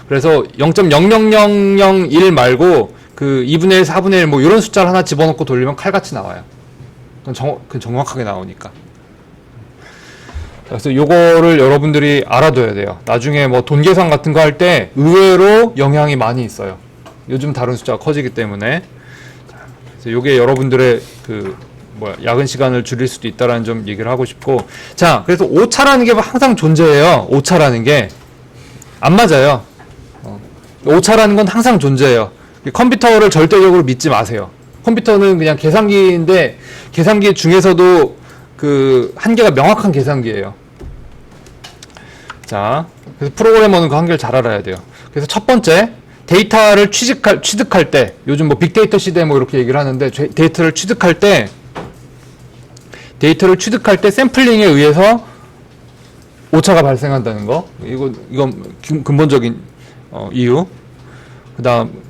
그래서 0.00001 말고 그 2분의 1, 4분의 1 뭐 이런 숫자를 하나 집어넣고 돌리면 칼같이 나와요. 그건 정확하게 나오니까. 그래서 요거를 여러분들이 알아둬야 돼요. 나중에 뭐 돈 계산 같은 거 할 때 의외로 영향이 많이 있어요. 요즘 다른 숫자가 커지기 때문에. 그래서 요게 여러분들의 야근 시간을 줄일 수도 있다라는 점 얘기를 하고 싶고. 자, 그래서 오차라는 게 항상 존재해요. 오차라는 게. 안 맞아요. 오차라는 건 항상 존재해요. 컴퓨터를 절대적으로 믿지 마세요. 컴퓨터는 그냥 계산기인데, 계산기 중에서도 한계가 명확한 계산기예요. 자, 그래서 프로그래머는 그 한계를 잘 알아야 돼요. 그래서 첫 번째, 데이터를 취득할 때, 요즘 뭐 빅데이터 시대 뭐 이렇게 얘기를 하는데, 데이터를 취득할 때 샘플링에 의해서 오차가 발생한다는 거. 이건 근본적인 이유. 그다음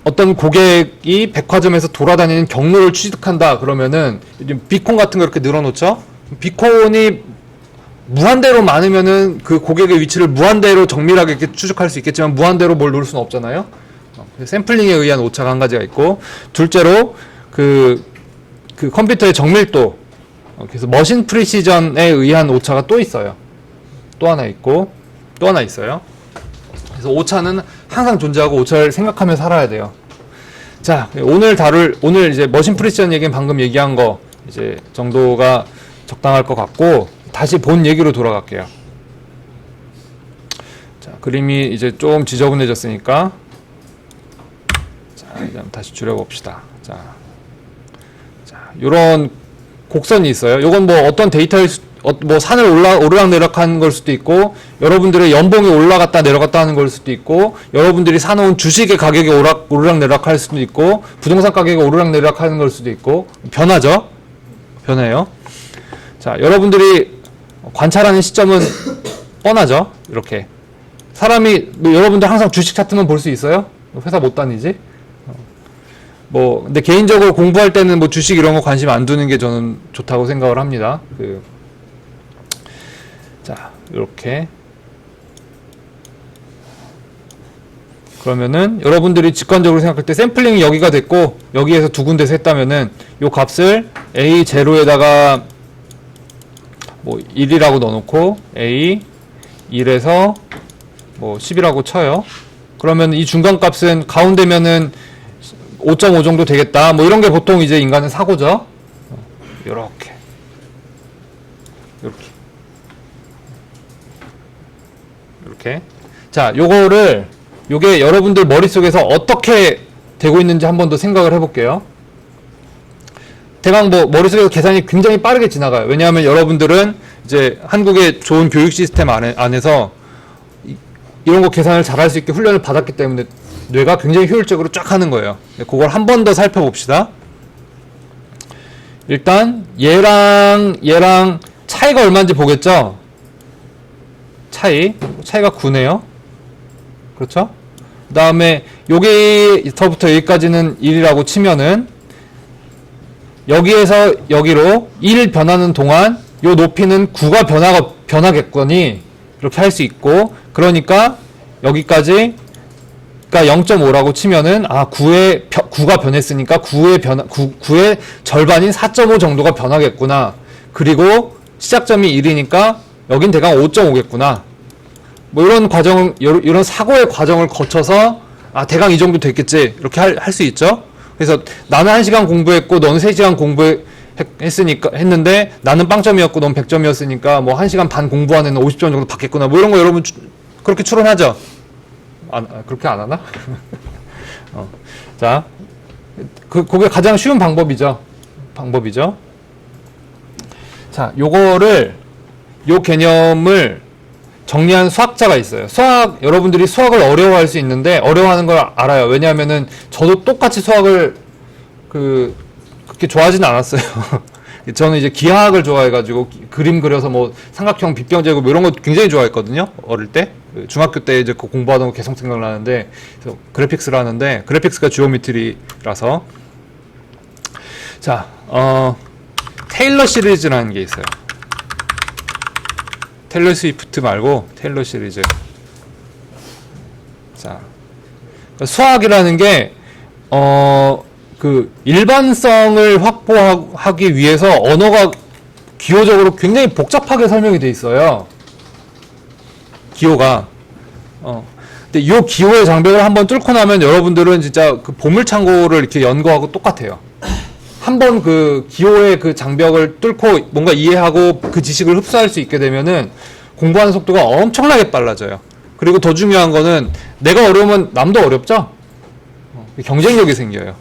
어떤 고객이 백화점에서 돌아다니는 경로를 취득한다 그러면은 비콘 같은 거 이렇게 늘어놓죠. 비콘이 무한대로 많으면은 그 고객의 위치를 무한대로 정밀하게 이렇게 추적할 수 있겠지만 무한대로 뭘 누를 수는 없잖아요. 샘플링에 의한 오차가 한 가지가 있고, 둘째로 그 컴퓨터의 정밀도, 그래서 머신 프리시전에 의한 오차가 또 있어요. 또 하나 있어요. 그래서 오차는 항상 존재하고 오차를 생각하며 살아야 돼요. 자, 오늘 이제 머신 프리시전 얘기는 방금 얘기한 거 이제 정도가 적당할 것 같고, 다시 본 얘기로 돌아갈게요. 자, 그림이 이제 좀 지저분해졌으니까, 자, 이제 다시 줄여봅시다. 자, 요런 곡선이 있어요. 요건 뭐 어떤 데이터의 뭐 산을 오르락내리락하는 걸 수도 있고, 여러분들의 연봉이 올라갔다 내려갔다 하는 걸 수도 있고, 여러분들이 사놓은 주식의 가격이 오르락내리락 할 수도 있고, 부동산 가격이 오르락내리락 하는 걸 수도 있고, 변해요. 자, 여러분들이 관찰하는 시점은 뻔하죠. 이렇게 여러분들 항상 주식 차트만 볼 수 있어요? 회사 못 다니지? 근데 개인적으로 공부할 때는 뭐 주식 이런 거 관심 안 두는 게 저는 좋다고 생각을 합니다. 자, 이렇게. 그러면은 여러분들이 직관적으로 생각할 때 샘플링이 여기가 됐고, 여기에서 두 군데서 했다면은 요 값을 A0에다가 뭐 1이라고 넣어놓고 A 1에서 뭐 10이라고 쳐요. 그러면 이 중간 값은 가운데면은 5.5 정도 되겠다. 뭐 이런 게 보통 이제 인간의 사고죠. 요렇게. 자, 요게 여러분들 머릿속에서 어떻게 되고 있는지 한 번 더 생각을 해볼게요. 대강 뭐 머릿속에서 계산이 굉장히 빠르게 지나가요. 왜냐하면 여러분들은 이제 한국의 좋은 교육 시스템 안에서 이런 거 계산을 잘할 수 있게 훈련을 받았기 때문에 뇌가 굉장히 효율적으로 쫙 하는 거예요. 그걸 한 번 더 살펴봅시다. 일단 얘랑 차이가 얼마인지 보겠죠? 차이가 9네요. 그렇죠? 그 다음에 여기서부터 여기까지는 1이라고 치면은 여기에서 여기로 1 변하는 동안 요 높이는 9가 변하겠거니 이렇게 할 수 있고, 그러니까 여기까지 그러니까 0.5라고 치면은 9가 변했으니까 9의 절반인 4.5 정도가 변하겠구나. 그리고 시작점이 1이니까 여긴 대강 5.5겠구나. 뭐 이런 이런 사고의 과정을 거쳐서 대강 이 정도 됐겠지. 이렇게 할 수 있죠. 그래서 나는 1시간 공부했고 너는 3시간 했는데 나는 빵점이었고 넌 100점이었으니까 뭐 1시간 반 공부한 애는 50점 정도 받겠구나. 뭐 이런 거 여러분 그렇게 추론하죠. 그렇게 안 하나? 자, 그게 가장 쉬운 방법이죠. 자, 요 개념을 정리한 수학자가 있어요. 여러분들이 수학을 어려워할 수 있는데, 어려워하는 걸 알아요. 왜냐하면은, 저도 똑같이 수학을, 그렇게 좋아하지는 않았어요. 저는 이제 기하학을 좋아해가지고, 그림 그려서 뭐, 삼각형, 빗병 제곱, 뭐 이런 거 굉장히 좋아했거든요. 어릴 때. 중학교 때 이제 공부하던 거 계속 생각나는데, 그래서 그래픽스를 하는데, 그래픽스가 지오메트리라서. 자, 테일러 시리즈라는 게 있어요. 테일러 스위프트 말고 테일러 시리즈. 자, 수학이라는 게 일반성을 확보하기 위해서 언어가 기호적으로 굉장히 복잡하게 설명이 돼 있어요. 기호가. 근데 이 기호의 장벽을 한번 뚫고 나면 여러분들은 진짜 그 보물창고를 이렇게 연 거하고 똑같아요. 한번 그 기호의 그 장벽을 뚫고 뭔가 이해하고 그 지식을 흡수할 수 있게 되면은 공부하는 속도가 엄청나게 빨라져요. 그리고 더 중요한 거는 내가 어려우면 남도 어렵죠? 경쟁력이 생겨요.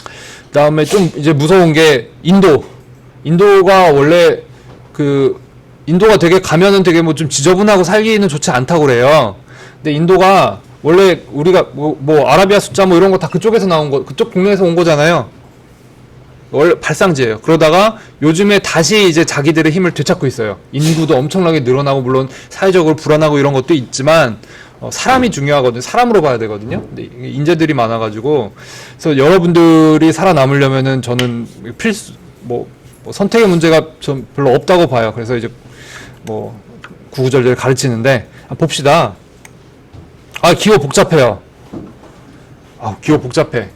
그 다음에 좀 이제 무서운 게 인도가 원래 인도가 되게 가면은 되게 뭐 좀 지저분하고 살기는 좋지 않다고 그래요. 근데 인도가 원래 우리가 뭐 아라비아 숫자 뭐 이런 거 다 그쪽에서 나온 거, 그쪽 동네에서 온 거잖아요. 원래 발상지예요. 그러다가 요즘에 다시 이제 자기들의 힘을 되찾고 있어요. 인구도 엄청나게 늘어나고 물론 사회적으로 불안하고 이런 것도 있지만 사람이 중요하거든요. 사람으로 봐야 되거든요. 근데 인재들이 많아가지고 그래서 여러분들이 살아남으려면은 저는 뭐 선택의 문제가 좀 별로 없다고 봐요. 그래서 이제 뭐 구구절절 가르치는데 봅시다. 기호 복잡해요. 기호 복잡해.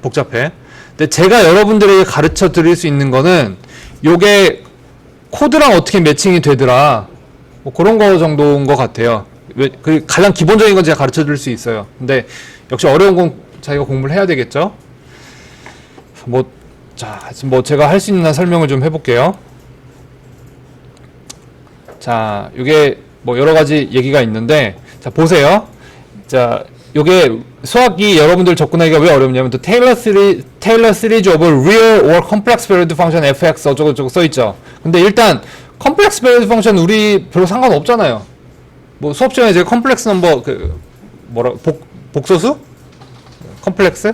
근데 제가 여러분들에게 가르쳐 드릴 수 있는 거는 요게 코드랑 어떻게 매칭이 되더라. 뭐 그런 거 정도인 것 같아요. 가장 기본적인 건 제가 가르쳐 드릴 수 있어요. 근데 역시 어려운 건 자기가 공부를 해야 되겠죠. 뭐 제가 할 수 있는 한 설명을 좀 해볼게요. 자, 요게 뭐 여러 가지 얘기가 있는데, 자, 보세요. 자, 요게 수학이 여러분들 접근하기가 왜 어렵냐면, Taylor series of real or complex valued function fx 어쩌고저쩌고 써있죠. 근데 일단, complex valued function 우리 별로 상관없잖아요. 뭐 수업 시간에 제가 complex number, 복소수? 컴플렉스?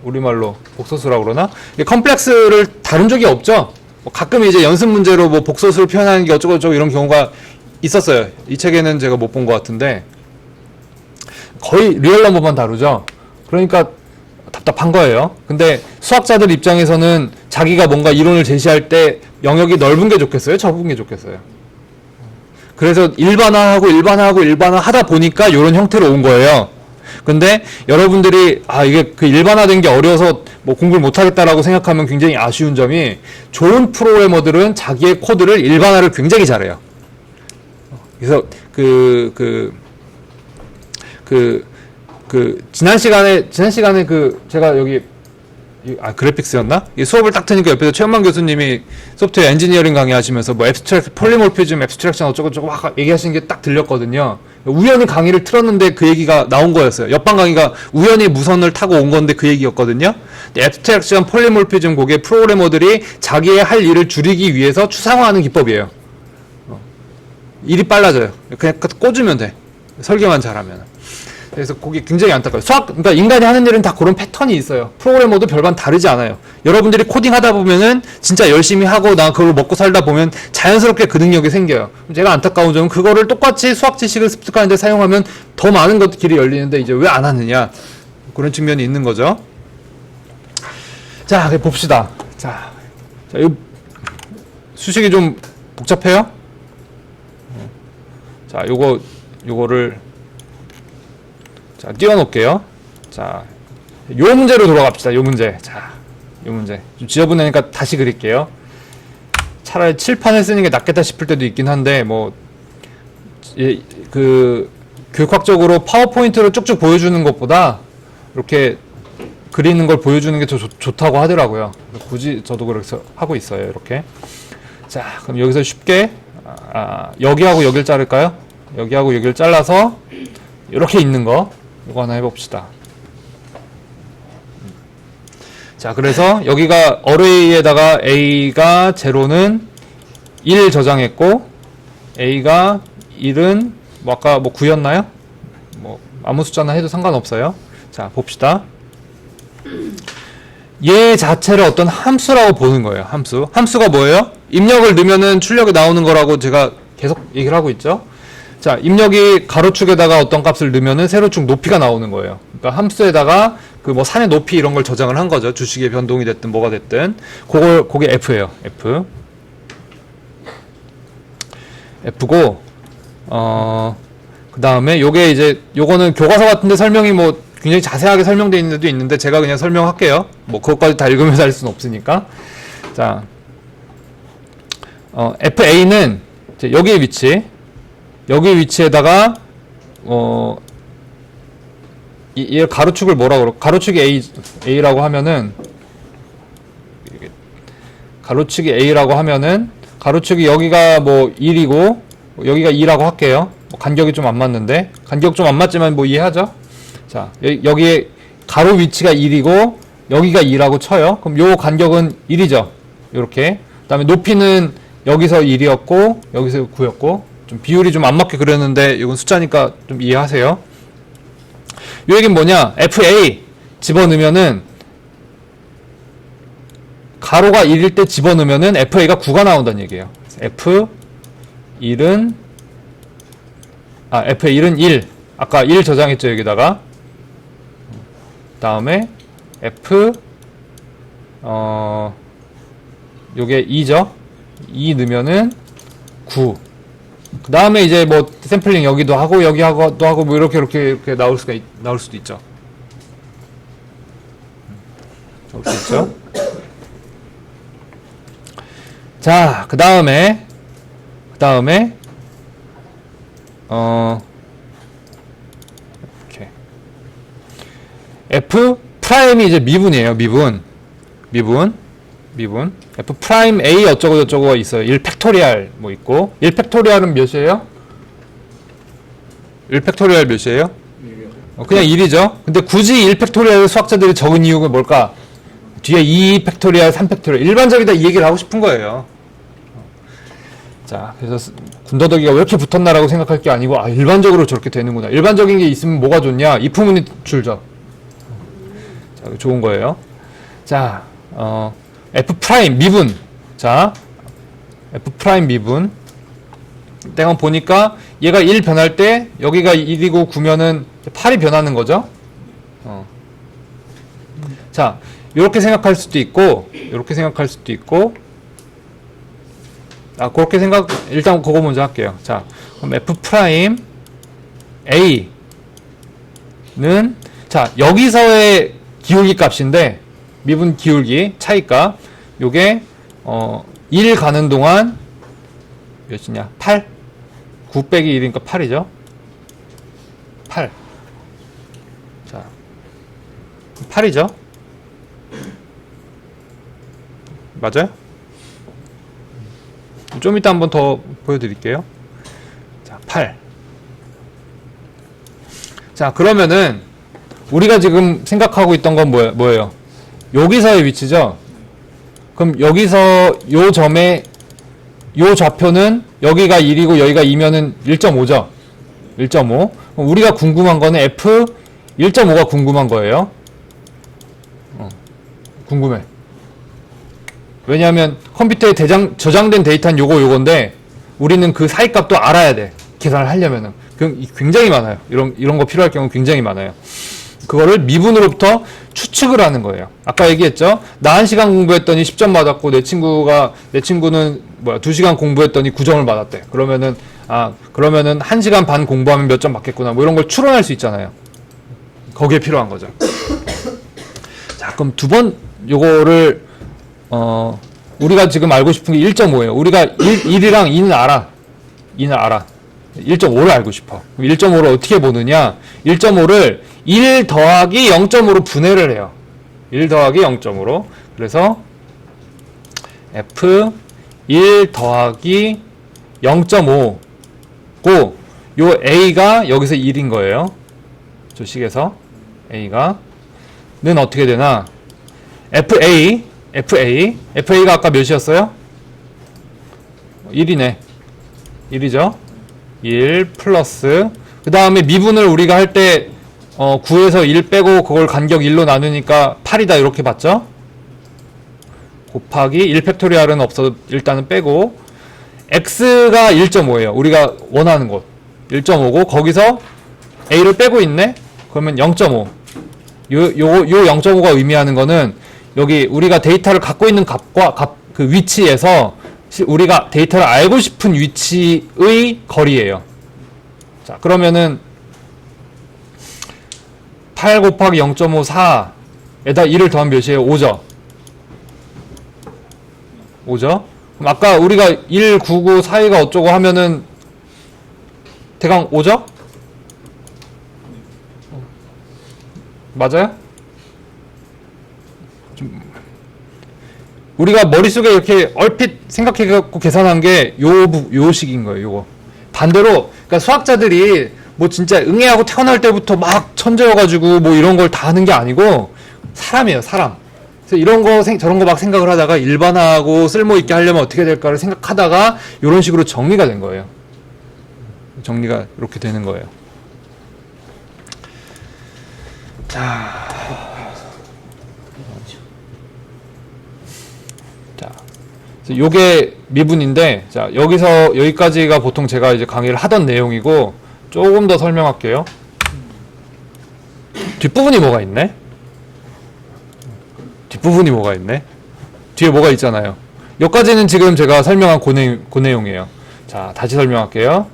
우리말로 복소수라고 그러나? 컴플렉스를 다룬 적이 없죠. 가끔 이제 연습 문제로 뭐 복소수를 표현하는 게 어쩌고저쩌고 이런 경우가 있었어요. 이 책에는 제가 못 본 것 같은데 거의 리얼 넘버만 다루죠. 그러니까 답답한 거예요. 근데 수학자들 입장에서는 자기가 뭔가 이론을 제시할 때 영역이 넓은 게 좋겠어요? 좁은 게 좋겠어요? 그래서 일반화하고 하다 보니까 이런 형태로 온 거예요. 근데 여러분들이 이게 일반화된 게 어려워서 뭐 공부를 못하겠다라고 생각하면 굉장히 아쉬운 점이, 좋은 프로그래머들은 자기의 코드를 일반화를 굉장히 잘해요. 그래서 지난 시간에 제가 여기 그래픽스였나? 이 수업을 딱 트니까 옆에서 최현만 교수님이 소프트웨어 엔지니어링 강의하시면서 뭐 폴리몰피즘, 앱스트랙션 어쩌고저쩌고 막 얘기하시는 게 딱 들렸거든요. 우연히 강의를 틀었는데 그 얘기가 나온 거였어요. 옆방 강의가 우연히 무선을 타고 온 건데 그 얘기였거든요. 앱스트랙션, 폴리몰피즘, 그게 프로그래머들이 자기의 할 일을 줄이기 위해서 추상화하는 기법이에요. 일이 빨라져요. 그냥 꽂으면 돼. 설계만 잘하면. 그래서 그게 굉장히 안타까워요. 그러니까 인간이 하는 일은 다 그런 패턴이 있어요. 프로그래머도 별반 다르지 않아요. 여러분들이 코딩 하다 보면은 진짜 열심히 하고 나 그걸 먹고 살다 보면 자연스럽게 그 능력이 생겨요. 제가 안타까운 점은 그거를 똑같이 수학 지식을 습득하는데 사용하면 더 많은 길이 열리는데 이제 왜 안 하느냐. 그런 측면이 있는 거죠. 자, 봅시다. 자, 이 수식이 좀 복잡해요? 자, 요거를 자, 띄워놓을게요. 자, 요 문제로 돌아갑시다. 요 문제. 자, 요 문제. 좀 지저분하니까 다시 그릴게요. 차라리 칠판을 쓰는 게 낫겠다 싶을 때도 있긴 한데, 뭐, 교육학적으로 파워포인트로 쭉쭉 보여주는 것보다, 이렇게 그리는 걸 보여주는 게 더 좋다고 하더라고요. 굳이 저도 그렇게 하고 있어요. 이렇게. 자, 그럼 여기서 쉽게, 여기하고 여기를 자를까요? 여기하고 여기를 잘라서, 이렇게 있는 거. 이거 하나 해봅시다. 자, 그래서 여기가 어레이에다가 A가 0는 1 저장했고, A가 1은, 뭐 아까 뭐 9였나요? 뭐, 아무 숫자나 해도 상관없어요. 자, 봅시다. 얘 자체를 어떤 함수라고 보는 거예요. 함수. 함수가 뭐예요? 입력을 넣으면은 출력이 나오는 거라고 제가 계속 얘기를 하고 있죠. 자, 입력이 가로축에다가 어떤 값을 넣으면은 세로축 높이가 나오는 거예요. 그러니까 함수에다가 그 뭐 산의 높이 이런 걸 저장을 한 거죠. 주식의 변동이 됐든 뭐가 됐든. 그게 F예요. F. F고, 그 다음에 요거는 교과서 같은데 설명이 뭐 굉장히 자세하게 설명되어 있는 데도 있는데 제가 그냥 설명할게요. 뭐 그것까지 다 읽으면서 할 수는 없으니까. 자, FA는 여기의 위치. 여기 위치에다가 이 가로축을 뭐라고 그럴까? 가로축이 A라고 하면은 가로축이 여기가 뭐 1이고 여기가 2라고 할게요. 뭐 간격이 좀 안 맞는데 간격 좀 안 맞지만 뭐 이해하죠? 자, 여기에 가로 위치가 1이고 여기가 2라고 쳐요. 그럼 요 간격은 1이죠. 요렇게. 그다음에 높이는 여기서 1이었고 여기서 9였고 좀 비율이 좀 안 맞게 그렸는데 이건 숫자니까 좀 이해하세요. 요 얘기는 뭐냐? FA 집어넣으면은 가로가 1일 때 집어넣으면은 FA가 9가 나온다는 얘기예요. F1은 F1은 1. 아까 1 저장했죠, 여기다가. 다음에 요게 2죠. 2 넣으면은 9. 그 다음에 이제 뭐 샘플링 여기도 하고 여기 하고도 하고 뭐 이렇게 나올 수도 있죠. 나올 수 있죠. 자, 그 다음에 이렇게 F 프라임이 이제 미분이에요. 미분 F 프라임 A 어쩌고 저쩌고가 있어요. 1 팩토리얼 뭐 있고 1 팩토리얼은 몇이에요? 1 팩토리얼 몇이에요? 그냥 1이죠. 근데 굳이 1 팩토리얼 수학자들이 적은 이유가 뭘까? 뒤에 2 팩토리얼, 3 팩토리얼 일반적이다 이 얘기를 하고 싶은 거예요. 자, 그래서 군더더기가 왜 이렇게 붙었나라고 생각할 게 아니고 일반적으로 저렇게 되는구나. 일반적인 게 있으면 뭐가 좋냐? 이프문이 줄죠. 자, 좋은 거예요. 자, F 프라임 미분. 자, F 프라임 미분. 내가 보니까 얘가 1 변할 때 여기가 1이고 9면은 8이 변하는 거죠. 자, 요렇게 생각할 수도 있고 요렇게 생각할 수도 있고 그렇게 일단 그거 먼저 할게요. 자, 그럼 F 프라임 A는 자, 여기서의 기울기 값인데 미분 기울기 차이값 요게 1 가는 동안 몇이냐? 8 9 빼기 1이니까 8이죠. 8 자, 8이죠. 맞아요? 좀 이따 한번 더 보여드릴게요. 자, 8 자, 그러면은 우리가 지금 생각하고 있던 건 뭐예요? 여기서의 위치죠? 그럼 여기서 요 점의 요 좌표는 여기가 1이고 여기가 2면은 1.5죠? 1.5. 우리가 궁금한 거는 F 1.5가 궁금한 거예요. 궁금해. 왜냐하면 컴퓨터에 저장된 데이터는 요건데 우리는 그 사이 값도 알아야 돼. 계산을 하려면은. 굉장히 많아요. 이런 거 필요할 경우 굉장히 많아요. 그거를 미분으로부터 추측을 하는 거예요. 아까 얘기했죠? 나 1시간 공부했더니 10점 맞았고 내 친구는 2시간 공부했더니 9점을 받았대. 그러면은 1시간 반 공부하면 몇 점 받겠구나. 뭐 이런 걸 추론할 수 있잖아요. 거기에 필요한 거죠. 자, 그럼 두 번 요거를 우리가 지금 알고 싶은 게 1.5예요. 우리가 1이랑 2는 알아. 2는 알아. 1.5를 알고 싶어. 1.5를 어떻게 보느냐? 1.5를 1 더하기 0.5로 분해를 해요. 1 더하기 0.5로. 그래서 F 1 더하기 0.5고 요 A가 여기서 1인 거예요. 저 식에서 A가 는 어떻게 되나? FA가 아까 몇이었어요? 1이네. 1이죠? 1 플러스 그 다음에 미분을 우리가 할 때 9에서 1 빼고 그걸 간격 1로 나누니까 8이다 이렇게 봤죠? 곱하기 1 팩토리얼은 없어 일단은 빼고 x가 1.5예요. 우리가 원하는 곳 1.5고 거기서 a를 빼고 있네? 그러면 0.5 요 0.5가 의미하는 거는 여기 우리가 데이터를 갖고 있는 값과 그 위치에서 우리가 데이터를 알고 싶은 위치의 거리예요. 자, 그러면은 8 곱하기 0.5 4에다 1을 더하면 몇이에요? 5죠. 5죠? 그럼 아까 우리가 1, 9, 9, 4가 어쩌고 하면은 대강 5죠? 맞아요? 우리가 머릿속에 이렇게 얼핏 생각해갖고 계산한 게 요 식인 거예요, 요거. 반대로, 그러니까 수학자들이 뭐 진짜 응애하고 태어날 때부터 막 천재여가지고 뭐 이런 걸 다 하는 게 아니고, 사람이에요, 사람. 그래서 이런 거, 저런 거 막 생각을 하다가 일반화하고 쓸모있게 하려면 어떻게 될까를 생각하다가 이런 식으로 정리가 된 거예요. 정리가 이렇게 되는 거예요. 자. 요게 미분인데, 자, 여기까지가 보통 제가 이제 강의를 하던 내용이고, 조금 더 설명할게요. 뒷부분이 뭐가 있네? 뒤에 뭐가 있잖아요. 여기까지는 지금 제가 설명한 그 내용이에요. 자, 다시 설명할게요.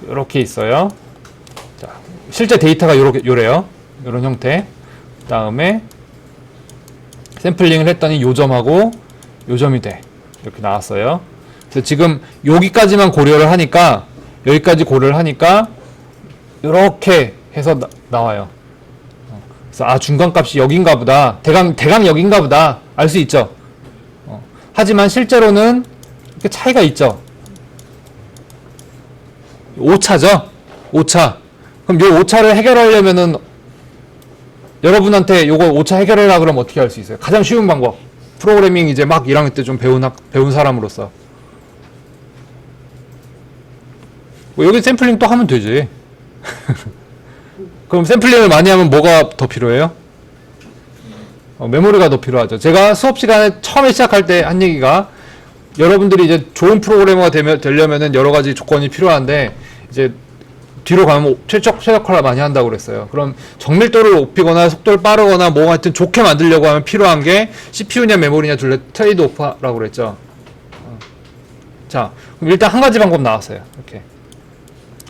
이렇게 있어요. 자, 실제 데이터가 요래요. 요런 형태. 그 다음에, 샘플링을 했더니 요 점하고 요 점이 돼. 이렇게 나왔어요. 그래서 지금 여기까지만 고려를 하니까 여기까지 고려를 하니까 이렇게 해서 나와요. 그래서 중간값이 여긴가 보다. 대강 여긴가 보다. 알 수 있죠. 하지만 실제로는 이렇게 차이가 있죠. 오차죠. 오차. 그럼 요 오차를 해결하려면은 여러분한테 요거 오차 해결해라 그러면 어떻게 할 수 있어요? 가장 쉬운 방법. 프로그래밍 이제 막 1학년 때 좀 배운 사람으로서. 뭐 여기 샘플링 또 하면 되지. 그럼 샘플링을 많이 하면 뭐가 더 필요해요? 메모리가 더 필요하죠. 제가 수업 시간에 처음에 시작할 때 한 얘기가 여러분들이 이제 좋은 프로그래머가 되려면은 여러 가지 조건이 필요한데 이제 뒤로 가면 최적화를 많이 한다고 그랬어요. 그럼 정밀도를 높이거나 속도를 빠르거나 뭐 하여튼 좋게 만들려고 하면 필요한 게 CPU냐 메모리냐 둘레 트레이드 오프라고 그랬죠. 자, 그럼 일단 한 가지 방법 나왔어요. 이렇게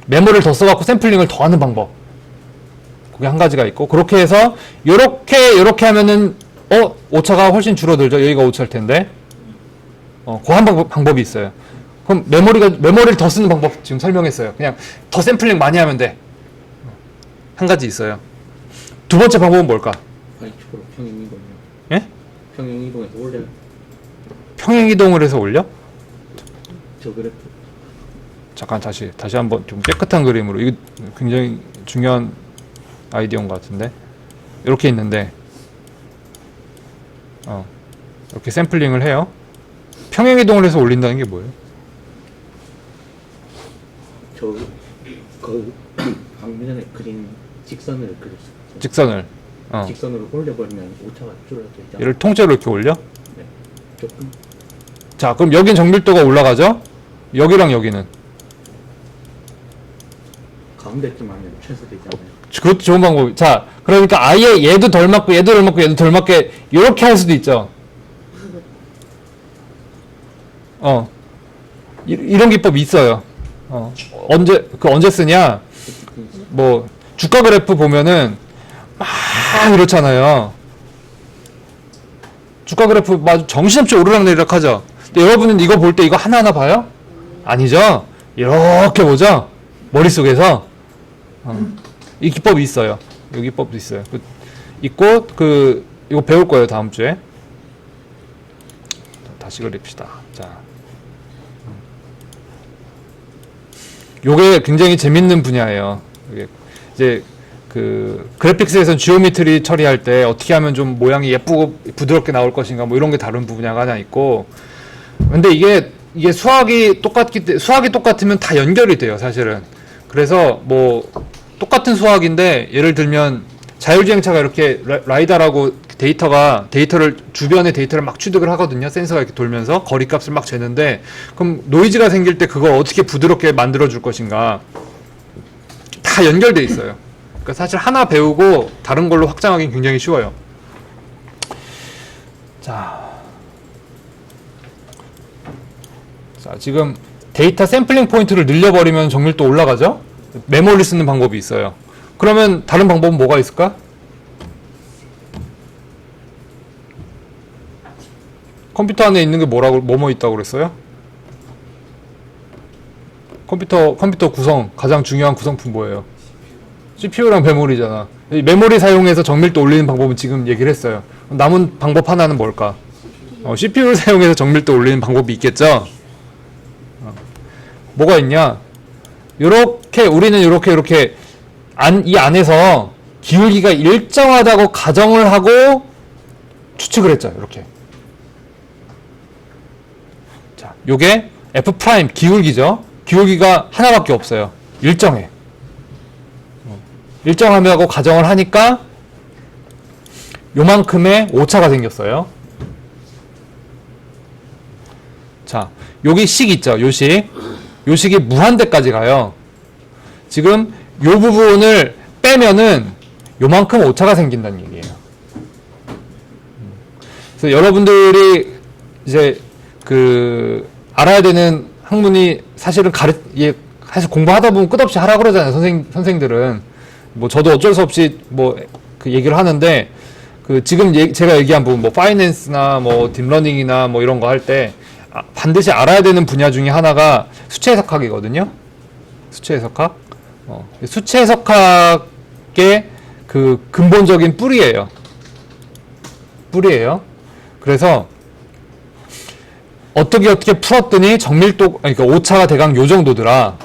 메모리를 더 써갖고 샘플링을 더 하는 방법. 그게 한 가지가 있고 그렇게 해서 요렇게 하면은 오차가 훨씬 줄어들죠. 여기가 오차일 텐데 그 한 방법이 있어요. 그럼 메모리를 더 쓰는 방법 지금 설명했어요. 그냥 더 샘플링 많이 하면 돼. 한 가지 있어요. 두 번째 방법은 뭘까? Y축으로 평행이동이요. 예? 평행이동해서 올려요. 평행이동을 해서 올려? 저 그래프. 잠깐 다시 한번 좀 깨끗한 그림으로. 이거 굉장히 중요한 아이디어인 것 같은데. 이렇게 있는데 이렇게 샘플링을 해요. 평행이동을 해서 올린다는 게 뭐예요? 그 방금 전에 그린 직선을 그렸어요. 직선을. 직선으로 올려버리면 오차가 줄어들죠. 얘를 통째로 이렇게 올려? 네. 조금. 자, 그럼 여긴 정밀도가 올라가죠? 여기랑 여기는. 가운데쯤 하면 최소되지 않아요. 그것도 좋은 방법. 자, 그러니까 아예 얘도 덜 맞고, 얘도 덜 맞고, 얘도 덜 맞게, 이렇게 할 수도 있죠. 이런 기법이 있어요. 언제 쓰냐? 뭐, 주가 그래프 보면은, 막 이렇잖아요. 주가 그래프 막 정신없이 오르락내리락 하죠. 근데 여러분은 이거 볼 때 이거 하나하나 봐요? 아니죠? 이렇게 보죠? 머릿속에서. 이 기법이 있어요. 이 기법도 있어요. 있고, 이거 배울 거예요, 다음 주에. 다시 그립시다. 자. 요게 굉장히 재밌는 분야예요. 이게 이제 그래픽스에서 지오메트리 처리할 때 어떻게 하면 좀 모양이 예쁘고 부드럽게 나올 것인가 뭐 이런 게 다른 분야가 하나 있고. 근데 이게 수학이 똑같으면 다 연결이 돼요, 사실은. 그래서 뭐 똑같은 수학인데 예를 들면 자율주행차가 이렇게 라이다라고 주변의 데이터를 막 취득을 하거든요. 센서가 이렇게 돌면서 거리값을 막 재는데, 그럼 노이즈가 생길 때 그걸 어떻게 부드럽게 만들어 줄 것인가. 다 연결돼 있어요. 그러니까 사실 하나 배우고 다른 걸로 확장하기는 굉장히 쉬워요. 자, 지금 데이터 샘플링 포인트를 늘려버리면 정밀도 올라가죠? 메모리 쓰는 방법이 있어요. 그러면 다른 방법은 뭐가 있을까? 컴퓨터 안에 있는 게 뭐뭐 있다고 그랬어요? 컴퓨터 구성, 가장 중요한 구성품 뭐예요? CPU랑 메모리잖아. 이 메모리 사용해서 정밀도 올리는 방법은 지금 얘기를 했어요. 남은 방법 하나는 뭘까? CPU를 사용해서 정밀도 올리는 방법이 있겠죠? 뭐가 있냐? 우리는 이렇게 이 안에서 기울기가 일정하다고 가정을 하고 추측을 했죠. 이렇게. 자, 요게 F 프라임 기울기죠. 기울기가 하나밖에 없어요. 일정해. 일정하다고 가정을 하니까 요만큼의 오차가 생겼어요. 자, 여기 식 있죠. 요 식이 무한대까지 가요. 지금 요 부분을 빼면은 요만큼 오차가 생긴다는 얘기예요. 그래서 여러분들이 이제 알아야 되는 학문이 사실은 사실 공부하다 보면 끝없이 하라 그러잖아요. 선생들은. 뭐 저도 어쩔 수 없이 그 얘기를 하는데, 지금 제가 얘기한 부분, 파이낸스나 딥러닝이나 이런 거 할 때 반드시 알아야 되는 분야 중에 하나가 수치 해석학이거든요. 수치 해석학. 수치 해석학의 근본적인 뿌리예요. 그래서 어떻게 풀었더니 그러니까 오차가 대강 요 정도더라.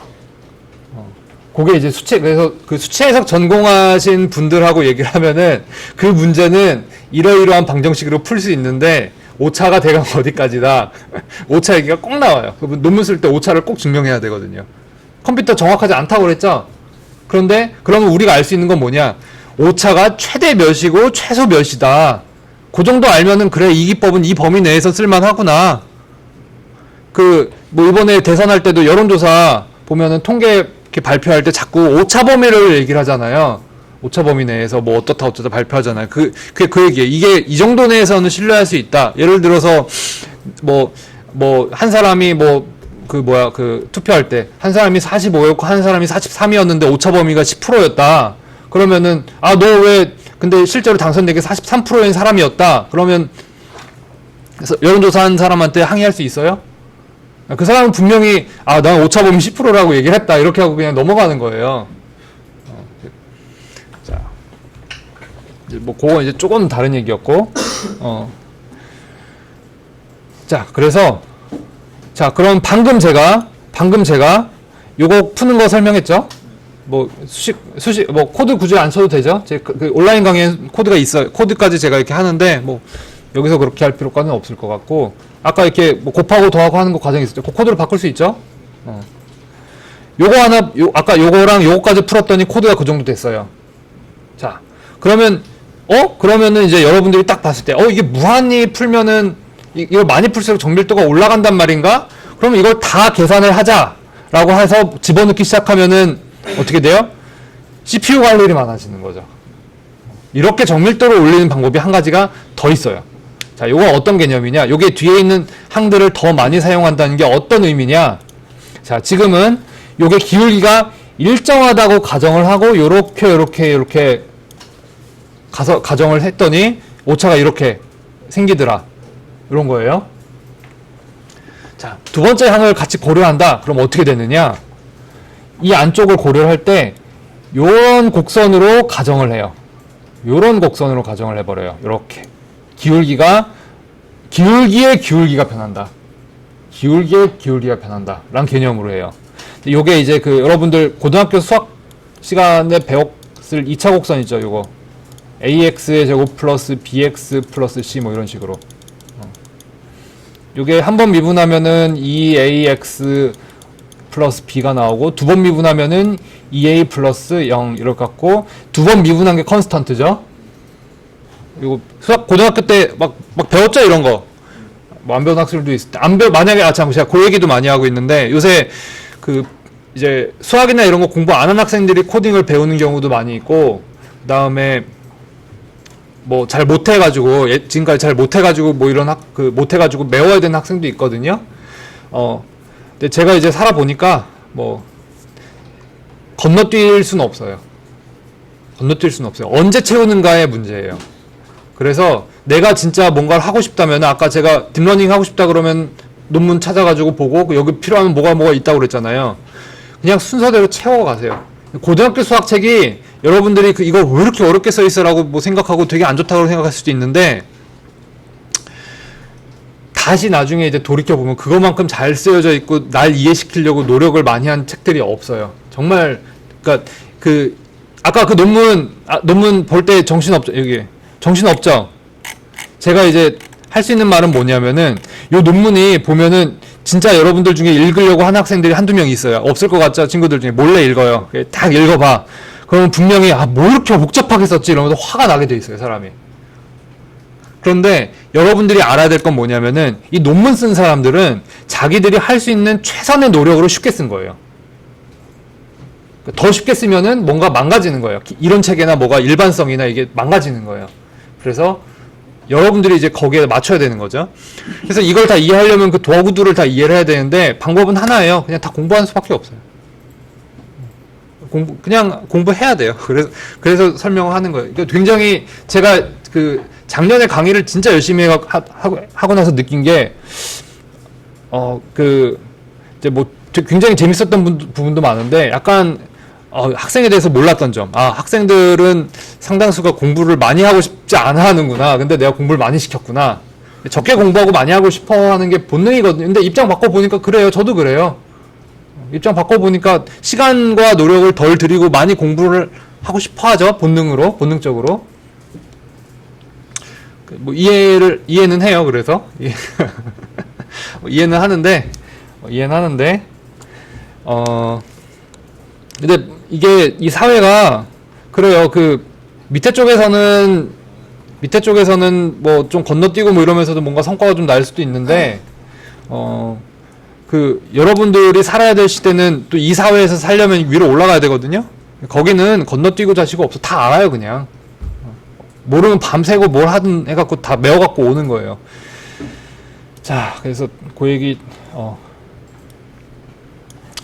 그게 이제 그래서 수치 해석 전공하신 분들하고 얘기를 하면은 그 문제는 이러이러한 방정식으로 풀 수 있는데 오차가 대강 어디까지다. 오차 얘기가 꼭 나와요. 논문 쓸 때 오차를 꼭 증명해야 되거든요. 컴퓨터 정확하지 않다고 그랬죠? 그런데 그러면 우리가 알 수 있는 건 뭐냐? 오차가 최대 몇이고 최소 몇이다. 그 정도 알면은 그래, 이 기법은 이 범위 내에서 쓸만하구나. 이번에 대선할 때도 여론조사 보면은 통계 이렇게 발표할 때 자꾸 오차 범위를 얘기를 하잖아요. 오차 범위 내에서 어떻다 발표하잖아요. 그 얘기예요. 이게 이 정도 내에서는 신뢰할 수 있다. 예를 들어서 한 사람이 투표할 때 한 사람이 45였고 한 사람이 43이었는데 오차 범위가 10%였다. 그러면은 근데 실제로 당선된 게 43%인 사람이었다. 그러면 그래서 여론조사한 사람한테 항의할 수 있어요? 그 사람은 분명히 난 오차 범위 10%라고 얘기를 했다. 이렇게 하고 그냥 넘어가는 거예요. 자, 그건 이제 조금 다른 얘기였고, 자, 그래서 그럼 방금 제가 요거 푸는 거 설명했죠? 코드 굳이 안 써도 되죠? 온라인 강의에 코드가 있어요. 코드까지 제가 이렇게 하는데, 여기서 그렇게 할 필요까지는 없을 것 같고, 아까 이렇게 곱하고 더하고 하는 거 과정이 있었죠? 그 코드를 바꿀 수 있죠? 요거 하나, 아까 요거랑 요거까지 풀었더니 코드가 그 정도 됐어요. 자, 그러면은 이제 여러분들이 딱 봤을 때, 이게 무한히 풀면은, 이걸 많이 풀수록 정밀도가 올라간단 말인가? 그러면 이걸 다 계산을 하자라고 해서 집어넣기 시작하면은, 어떻게 돼요? CPU 갈 일이 많아지는 거죠. 이렇게 정밀도를 올리는 방법이 한 가지가 더 있어요. 자, 요건 어떤 개념이냐? 요게 뒤에 있는 항들을 더 많이 사용한다는 게 어떤 의미냐? 자, 지금은 요게 기울기가 일정하다고 가정을 하고 요렇게 가정을 했더니 오차가 이렇게 생기더라. 이런 거예요. 자, 두 번째 항을 같이 고려한다. 그럼 어떻게 되느냐? 이 안쪽을 고려할 때 요런 곡선으로 가정을 해요. 요런 곡선으로 가정을 해버려요. 이렇게 기울기의 기울기가 변한다. 기울기의 기울기가 변한다. 라는 개념으로 해요. 요게 이제 여러분들 고등학교 수학 시간에 배웠을 2차 곡선 있죠. 요거 ax의 제곱 플러스 bx 플러스 c 뭐 이런 식으로. 요게 한 번 미분하면은 2ax 플러스 b가 나오고 두 번 미분하면은 2a 플러스 0 이렇게 갖고 두 번 미분한 게 컨스턴트죠. 이거 수학 고등학교 때 막 배웠죠 이런 거. 뭐 안 배운 학생들도 있을 때 만약에 참 제가 그 얘기도 많이 하고 있는데 요새 이제 수학이나 이런 거 공부 안 한 학생들이 코딩을 배우는 경우도 많이 있고 그다음에 뭐 잘 못해가지고 지금까지 잘 못해가지고 뭐 이런 못해가지고 메워야 되는 학생도 있거든요. 근데 제가 이제 살아보니까 뭐 건너뛸 수는 없어요. 건너뛸 수는 없어요. 언제 채우는가의 문제예요. 그래서 내가 진짜 뭔가를 하고 싶다면 아까 제가 딥러닝 하고 싶다 그러면 논문 찾아가지고 보고 여기 필요한 뭐가 있다고 그랬잖아요. 그냥 순서대로 채워가세요. 고등학교 수학책이 여러분들이 이거 왜 이렇게 어렵게 써있어라고 뭐 생각하고 되게 안 좋다고 생각할 수도 있는데 다시 나중에 이제 돌이켜보면 그거만큼 잘 쓰여져 있고 날 이해시키려고 노력을 많이 한 책들이 없어요. 정말 그러니까 아까 논문 볼 때 정신없죠. 여기 정신없죠. 제가 이제 할 수 있는 말은 뭐냐면은 요 논문이 보면은 진짜 여러분들 중에 읽으려고 한 학생들이 한두 명 있어요. 없을 것 같죠? 친구들 중에 몰래 읽어요. 딱 읽어봐. 그러면 분명히 뭐 이렇게 복잡하게 썼지 이러면서 화가 나게 돼 있어요, 사람이. 그런데 여러분들이 알아야 될 건 뭐냐면은 이 논문 쓴 사람들은 자기들이 할 수 있는 최선의 노력으로 쉽게 쓴 거예요. 더 쉽게 쓰면은 뭔가 망가지는 거예요. 이런 체계나 뭐가 일반성이나 이게 망가지는 거예요. 그래서 여러분들이 이제 거기에 맞춰야 되는 거죠. 그래서 이걸 다 이해하려면 그 도구들을 다 이해를 해야 되는데 방법은 하나예요. 그냥 다 공부하는 수밖에 없어요. 그냥 공부해야 돼요. 그래서 설명을 하는 거예요. 그러니까 굉장히 제가 작년에 강의를 진짜 열심히 하고 나서 느낀 게, 이제 뭐 굉장히 재밌었던 부분도 많은데 약간 학생에 대해서 몰랐던 점. 학생들은 상당수가 공부를 많이 하고 싶지 않아 하는구나. 근데 내가 공부를 많이 시켰구나. 적게 공부하고 많이 하고 싶어 하는 게 본능이거든요. 근데 입장 바꿔보니까 그래요. 저도 그래요. 입장 바꿔보니까 시간과 노력을 덜 들이고 많이 공부를 하고 싶어 하죠. 본능적으로. 뭐 이해는 해요. 그래서. 이해는 하는데, 근데 이게 이 사회가 그래요. 밑에 쪽에서는 뭐 좀 건너뛰고 뭐 이러면서도 뭔가 성과가 좀 날 수도 있는데 여러분들이 살아야 될 시대는 또 이 사회에서 살려면 위로 올라가야 되거든요. 거기는 건너뛰고 자시고 없어. 다 알아요, 그냥. 모르면 밤새고 뭘 하든 해갖고 다 메워갖고 오는 거예요. 자, 그래서 그 얘기,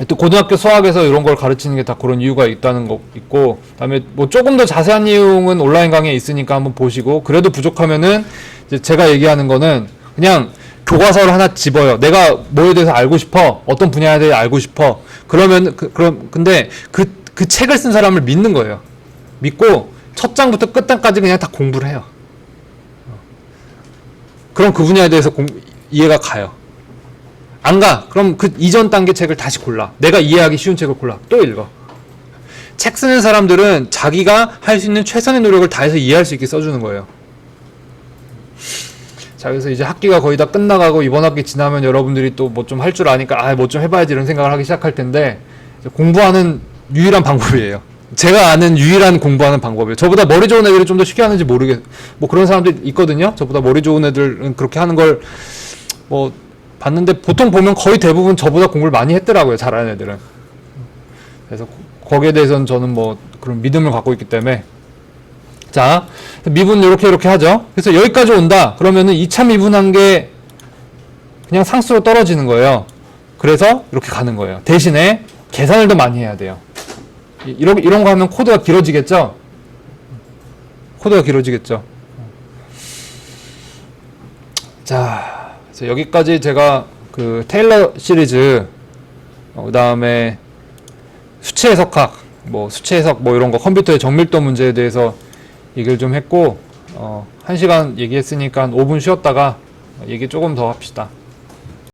또 고등학교 수학에서 이런 걸 가르치는 게 다 그런 이유가 있다는 거 있고, 그다음에 뭐 조금 더 자세한 내용은 온라인 강의에 있으니까 한번 보시고, 그래도 부족하면은 이제 제가 얘기하는 거는 그냥 교과서를 하나 집어요. 내가 뭐에 대해서 알고 싶어, 어떤 분야에 대해 알고 싶어. 그러면 근데 그 책을 쓴 사람을 믿는 거예요. 믿고 첫 장부터 끝장까지 그냥 다 공부를 해요. 그럼 그 분야에 대해서 이해가 가요. 안 가. 그럼 그 이전 단계 책을 다시 골라. 내가 이해하기 쉬운 책을 골라. 또 읽어. 책 쓰는 사람들은 자기가 할 수 있는 최선의 노력을 다해서 이해할 수 있게 써주는 거예요. 자, 그래서 이제 학기가 거의 다 끝나가고 이번 학기 지나면 여러분들이 또 뭐 좀 할 줄 아니까 뭐 좀 해봐야지 이런 생각을 하기 시작할 텐데 공부하는 유일한 방법이에요. 제가 아는 유일한 공부하는 방법이에요. 저보다 머리 좋은 애들이 좀 더 쉽게 하는지 뭐 그런 사람들이 있거든요. 저보다 머리 좋은 애들은 그렇게 하는 걸 뭐 봤는데 보통 보면 거의 대부분 저보다 공부를 많이 했더라고요. 잘하는 애들은. 그래서 거기에 대해서는 저는 뭐 그런 믿음을 갖고 있기 때문에. 자, 미분 이렇게 하죠. 그래서 여기까지 온다. 그러면은 2차 미분한 게 그냥 상수로 떨어지는 거예요. 그래서 이렇게 가는 거예요. 대신에 계산을 더 많이 해야 돼요. 이런 거 하면 코드가 길어지겠죠? 코드가 길어지겠죠? 자, 그래서 여기까지 제가 그 테일러 시리즈, 그 다음에 수치 해석학, 수치 해석 이런 거 컴퓨터의 정밀도 문제에 대해서 얘기를 좀 했고, 1시간 얘기했으니까 한 5분 쉬었다가 얘기 조금 더 합시다.